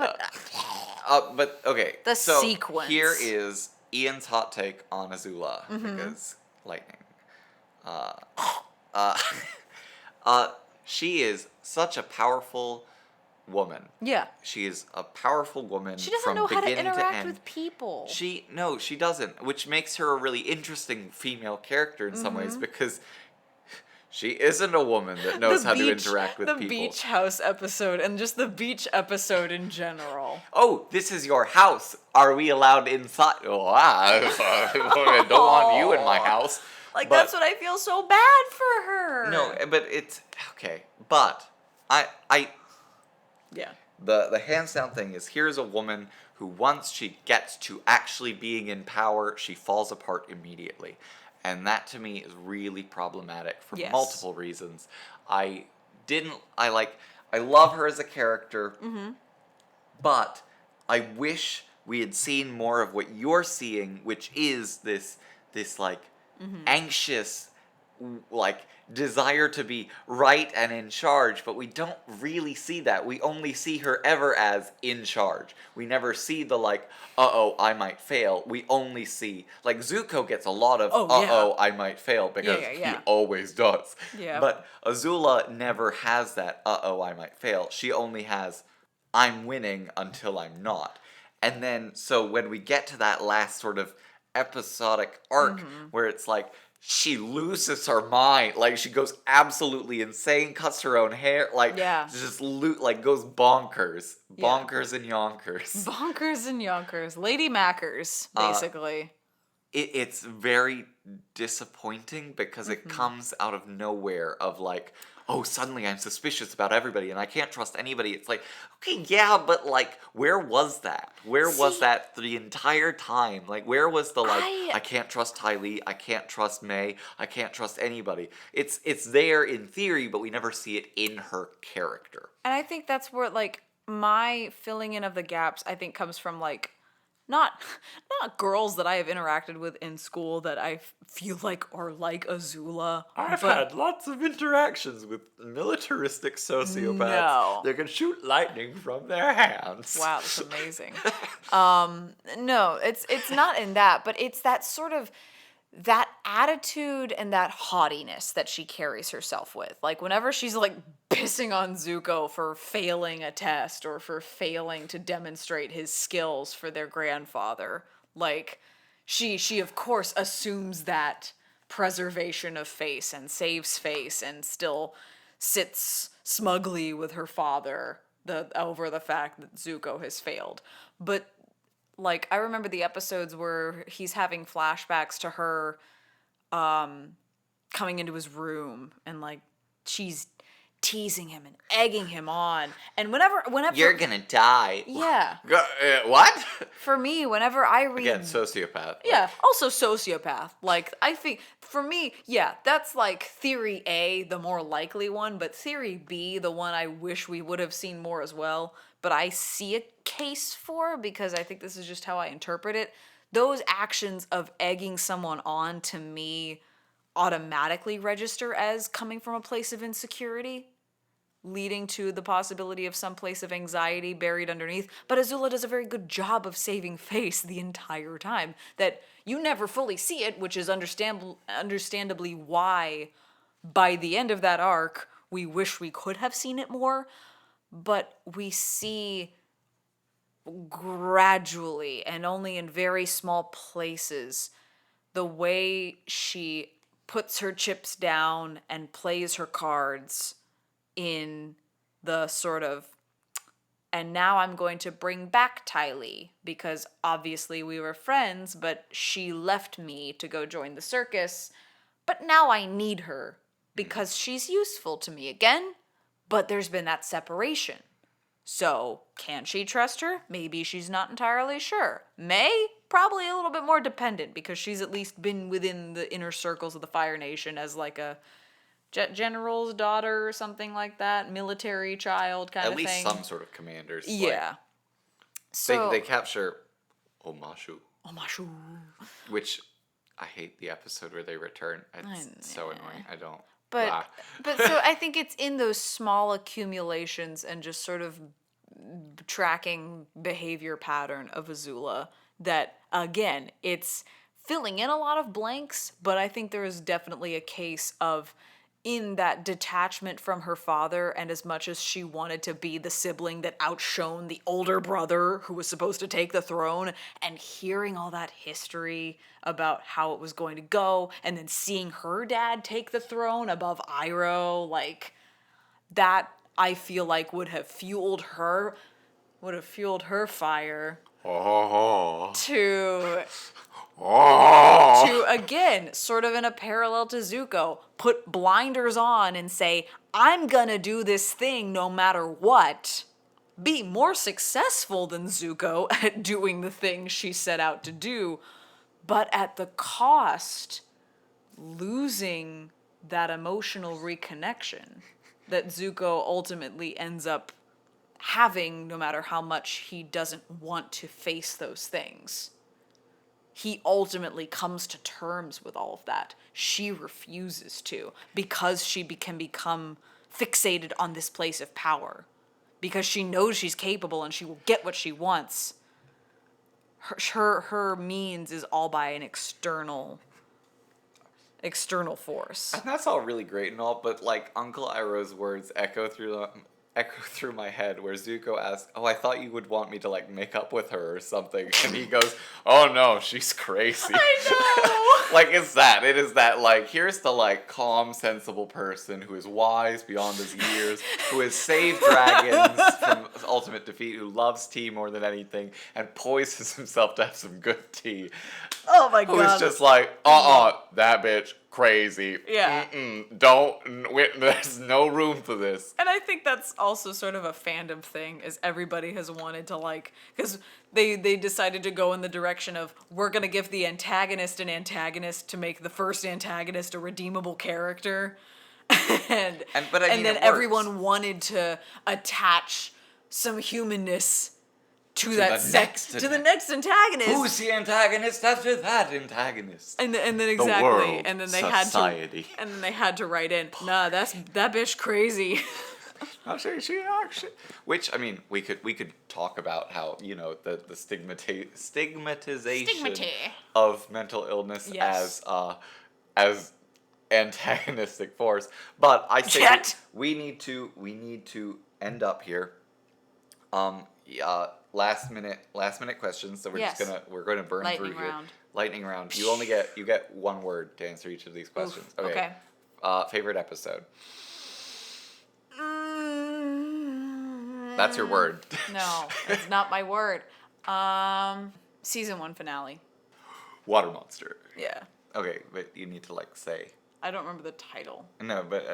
okay. The so sequence. Here is Ian's hot take on Azula because lightning. She is such a powerful woman. Yeah. She is a powerful woman. She doesn't from know how to beginning interact end. with people. She doesn't, which makes her a really interesting female character in some ways because she isn't a woman that knows how to interact with people. The beach house episode and just the beach episode in general. Oh, this is your house. Are we allowed inside? Oh, I don't want you in my house. Like, But- that's what I feel so bad for her. No, but it's okay. But I Yeah. the hands down thing is, here's a woman who once she gets to actually being in power, she falls apart immediately. And that to me is really problematic for Yes. multiple reasons. I love her as a character, but I wish we had seen more of what you're seeing, which is this like anxious, like, desire to be right and in charge, but we don't really see that. We only see her ever as in charge. We never see the, like, uh-oh, I might fail. We only see, like, Zuko gets a lot of, Oh, yeah. uh-oh, I might fail, because yeah. he always does. Yeah. But Azula never has that, uh-oh, I might fail. She only has, I'm winning until I'm not. And then, so when we get to that last sort of episodic arc where it's like, she loses her mind, like, she goes absolutely insane, cuts her own hair, like, Yeah. just like, goes bonkers. Yeah. Bonkers and yonkers. Bonkers and yonkers. Lady Mackers, basically. It's very disappointing because it comes out of nowhere of, like, oh, suddenly I'm suspicious about everybody and I can't trust anybody. It's like, okay, yeah, but, like, where was that? Where was that the entire time? Like, where was the, like, I can't trust Kaylie, I can't trust May, I can't trust anybody. It's there in theory, but we never see it in her character. And I think that's where, like, my filling in of the gaps, I think, comes from, like, not not girls that I have interacted with in school that I feel like are like Azula. I've but had lots of interactions with militaristic sociopaths. No. They can shoot lightning from their hands. Wow, that's amazing. No, it's not in that, but it's that sort of that attitude and that haughtiness that she carries herself with. Like whenever she's like pissing on Zuko for failing a test or for failing to demonstrate his skills for their grandfather, like she of course assumes that preservation of face and saves face and still sits smugly with her father over the fact that Zuko has failed. But like I remember the episodes where he's having flashbacks to her coming into his room and like she's teasing him and egging him on. And whenever You're gonna die. Yeah. What? For me, whenever I read Again, sociopath. yeah, also sociopath. Like, I think, for me, yeah, that's like theory A, the more likely one, but theory B, the one I wish we would have seen more as well, but I see a case for because I think this is just how I interpret it. Those actions of egging someone on to me automatically register as coming from a place of insecurity, leading to the possibility of some place of anxiety buried underneath. But Azula does a very good job of saving face the entire time. That you never fully see it, which is understandably why, by the end of that arc, we wish we could have seen it more. But we see gradually and only in very small places the way she puts her chips down and plays her cards in the sort of, and now I'm going to bring back Kaylie because obviously we were friends, but she left me to go join the circus, but now I need her because she's useful to me again, but there's been that separation. So, can she trust her? Maybe she's not entirely sure. May? Probably a little bit more dependent because she's at least been within the inner circles of the Fire Nation as like a general's daughter or something like that, military child kind of thing. At least some sort of commanders. Yeah. Like, So they capture Omashu, Omashu. which I hate the episode where they return. It's so annoying. I don't. But so I think it's in those small accumulations and just sort of tracking behavior pattern of Azula that, again, it's filling in a lot of blanks, but I think there is definitely a case of in that detachment from her father, and as much as she wanted to be the sibling that outshone the older brother who was supposed to take the throne, and hearing all that history about how it was going to go, and then seeing her dad take the throne above Iroh, like, that I feel like would have fueled her fire to again, sort of in a parallel to Zuko, put blinders on and say, I'm gonna do this thing no matter what. Be more successful than Zuko at doing the thing she set out to do, but at the cost losing that emotional reconnection that Zuko ultimately ends up having no matter how much he doesn't want to face those things. He ultimately comes to terms with all of that. She refuses to because she can become fixated on this place of power. Because she knows she's capable and she will get what she wants. Her means is all by an external force. And that's all really great and all, but like Uncle Iroh's words echo through my head where Zuko asks, "Oh, I thought you would want me to like make up with her or something," and he goes, "Oh no, she's crazy." I know. Like it is that like here's the like calm, sensible person who is wise beyond his years, who has saved dragons from ultimate defeat, who loves tea more than anything, and poisons himself to have some good tea. Oh my god. Who is just like, that bitch crazy. Yeah. There's no room for this. And I think that's also sort of a fandom thing, is everybody has wanted to like, because they decided to go in the direction of, we're going to give the antagonist an antagonist to make the first antagonist a redeemable character. and then everyone wanted to attach some humanness to the next antagonist. Who's the antagonist after that antagonist? And then exactly, world, and then they society. had to that write in. Nah, that bitch crazy. Which, I mean, we could talk about how, you know, the stigmatization of mental illness Yes. as antagonistic force. But I say Yet. we need to end up here. Last minute questions. So Yes. we're gonna burn Lightning through here. round. Lightning round. You get one word to answer each of these questions. Oof, okay. Favorite episode. That's your word. No, it's not my word. Season 1 finale. Water monster. Yeah. Okay, but you need to like say. I don't remember the title. No, but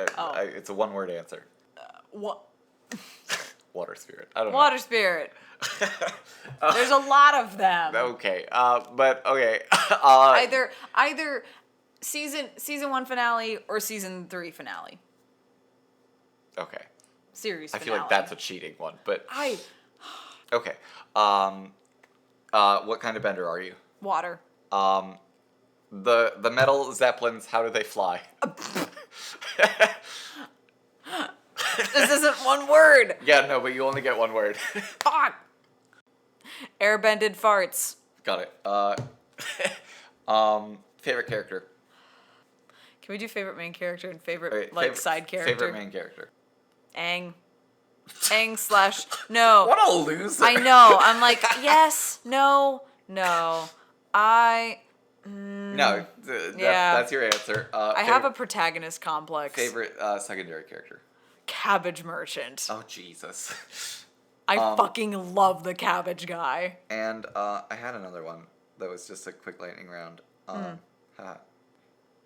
it's a one-word answer. What? Water spirit. I don't know. Water spirit. There's a lot of them. Okay. But okay. Either season 1 finale or season 3 finale. Okay. Series finale. I feel like that's a cheating one, but I okay. What kind of bender are you? water. The metal zeppelins. How do they fly? This isn't one word. Yeah, no, but you only get one word. Fuck. Airbended farts. Got it. Favorite character. Can we do favorite main character and favorite Okay, side character? Favorite main character. Aang no. What a loser. I know. I'm like, yes, no. No, yeah. that's your answer. I have a protagonist complex. Favorite secondary character. Cabbage merchant. Oh, Jesus. I fucking love the cabbage guy. And I had another one that was just a quick lightning round.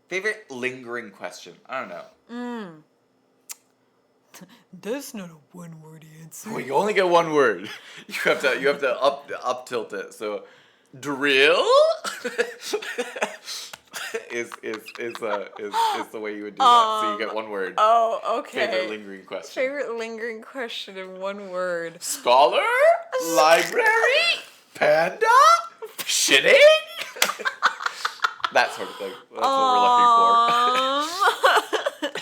Favorite lingering question. I don't know. That's not a one-word answer. Well, you only get one word. You have to up tilt it. So, drill is the way you would do that. So you get one word. Oh, okay. Favorite lingering question. Favorite lingering question in one word. Scholar, library, panda, shitting. That sort of thing. That's what we're looking for.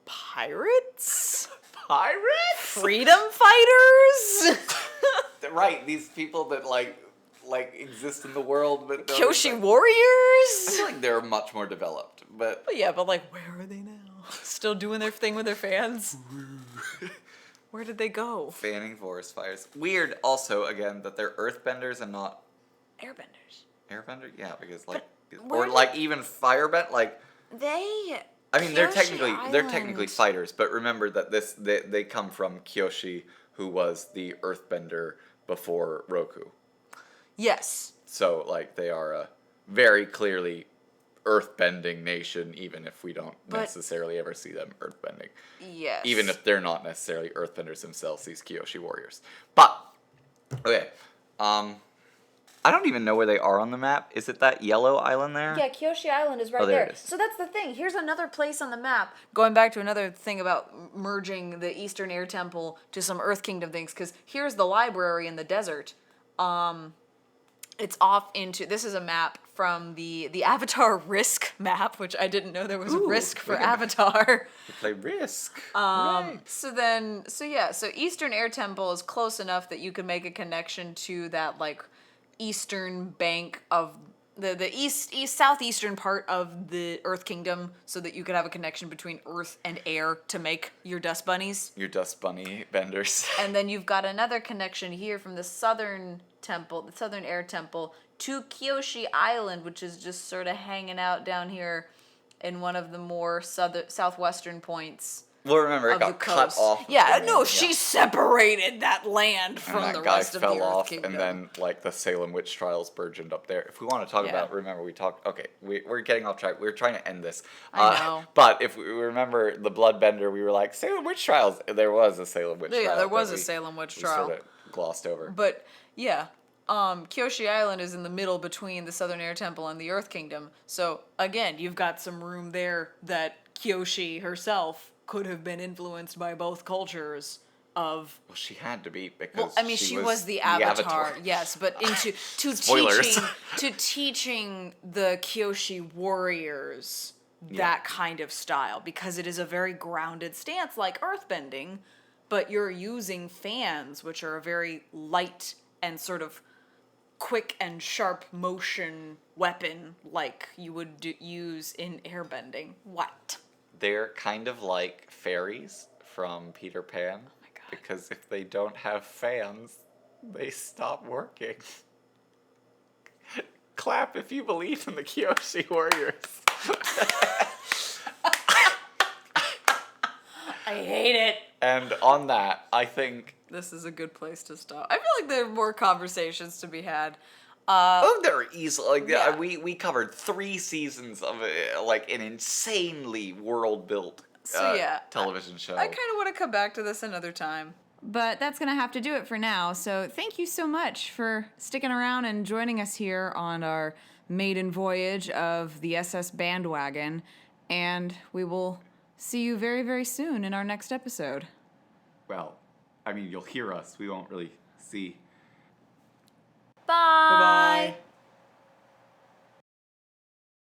Pirates? Pirates? Freedom fighters? Right, these people that like exist in the world, but Kyoshi I warriors? feel like they're much more developed, but Yeah, but like, where are they now? Still doing their thing with their fans? Where did they go? fanning forest fires. Weird, also again, that they're earthbenders and not Airbenders. airbender. Yeah, because where or did- like even firebend. Like They. I mean, they're Kyoshi technically Island. fighters, but remember that they come from Kyoshi, who was the earthbender before Roku. Yes. So, like, they are a very clearly earthbending nation, even if we don't But- necessarily ever see them earthbending. Yes. Even if they're not necessarily earthbenders themselves, these Kyoshi warriors. But, okay, I don't even know where they are on the map. Is it that yellow island there? Yeah, Kyoshi Island is right there there. it is. So that's the thing. Here's another place on the map. Going back to another thing about merging the Eastern Air Temple to some Earth Kingdom things, because here's the library in the desert. It's off into. This is a map from the Avatar Risk map, which I didn't know there was a Ooh, Risk for look at Avatar. We play Risk. Hooray. So Eastern Air Temple is close enough that you could make a connection to that like eastern bank of the east southeastern part of the Earth Kingdom, so that you could have a connection between Earth and air to make your dust bunnies. Your dust bunny benders. And then you've got another connection here from the southern temple, the southern air temple, to Kyoshi Island, which is just sort of hanging out down here in one of the more southwestern points Well, remember, it of the got cut coast. off. Yeah, no, she separated that land from And the that guy rest of fell the Earth off, Kingdom. and then like the Salem witch trials burgeoned up there. If we want to talk Yeah. about, remember we talked. Okay, we're getting off track. We're trying to end this. I know. But if we remember the Bloodbender, we were like Salem witch trials. There was a Salem witch trial. Yeah, there was that a Salem witch we trial. sort of glossed over. But yeah, Kyoshi Island is in the middle between the Southern Air Temple and the Earth Kingdom. So again, you've got some room there that Kyoshi herself could have been influenced by both cultures. of. Well, she had to be because Well, I mean, she was the avatar, yes, but Spoilers. to teaching the Kyoshi warriors that kind of style, because it is a very grounded stance like earthbending, but you're using fans, which are a very light and sort of quick and sharp motion weapon like you would use in airbending. What? They're kind of like fairies from Peter Pan. Oh my God. Because if they don't have fans, they stop working. Clap if you believe in the Kyoshi warriors. I hate it. And on that, I think... This is a good place to stop. I feel like there are more conversations to be had. Oh, they're easily... Like, yeah. we covered 3 seasons of like an insanely world-built television show. I kind of want to come back to this another time. But that's going to have to do it for now. So thank you so much for sticking around and joining us here on our maiden voyage of the S.S Bandwagon. And we will see you very, very soon in our next episode. Well, I mean, you'll hear us. We won't really see. Bye. Bye-bye.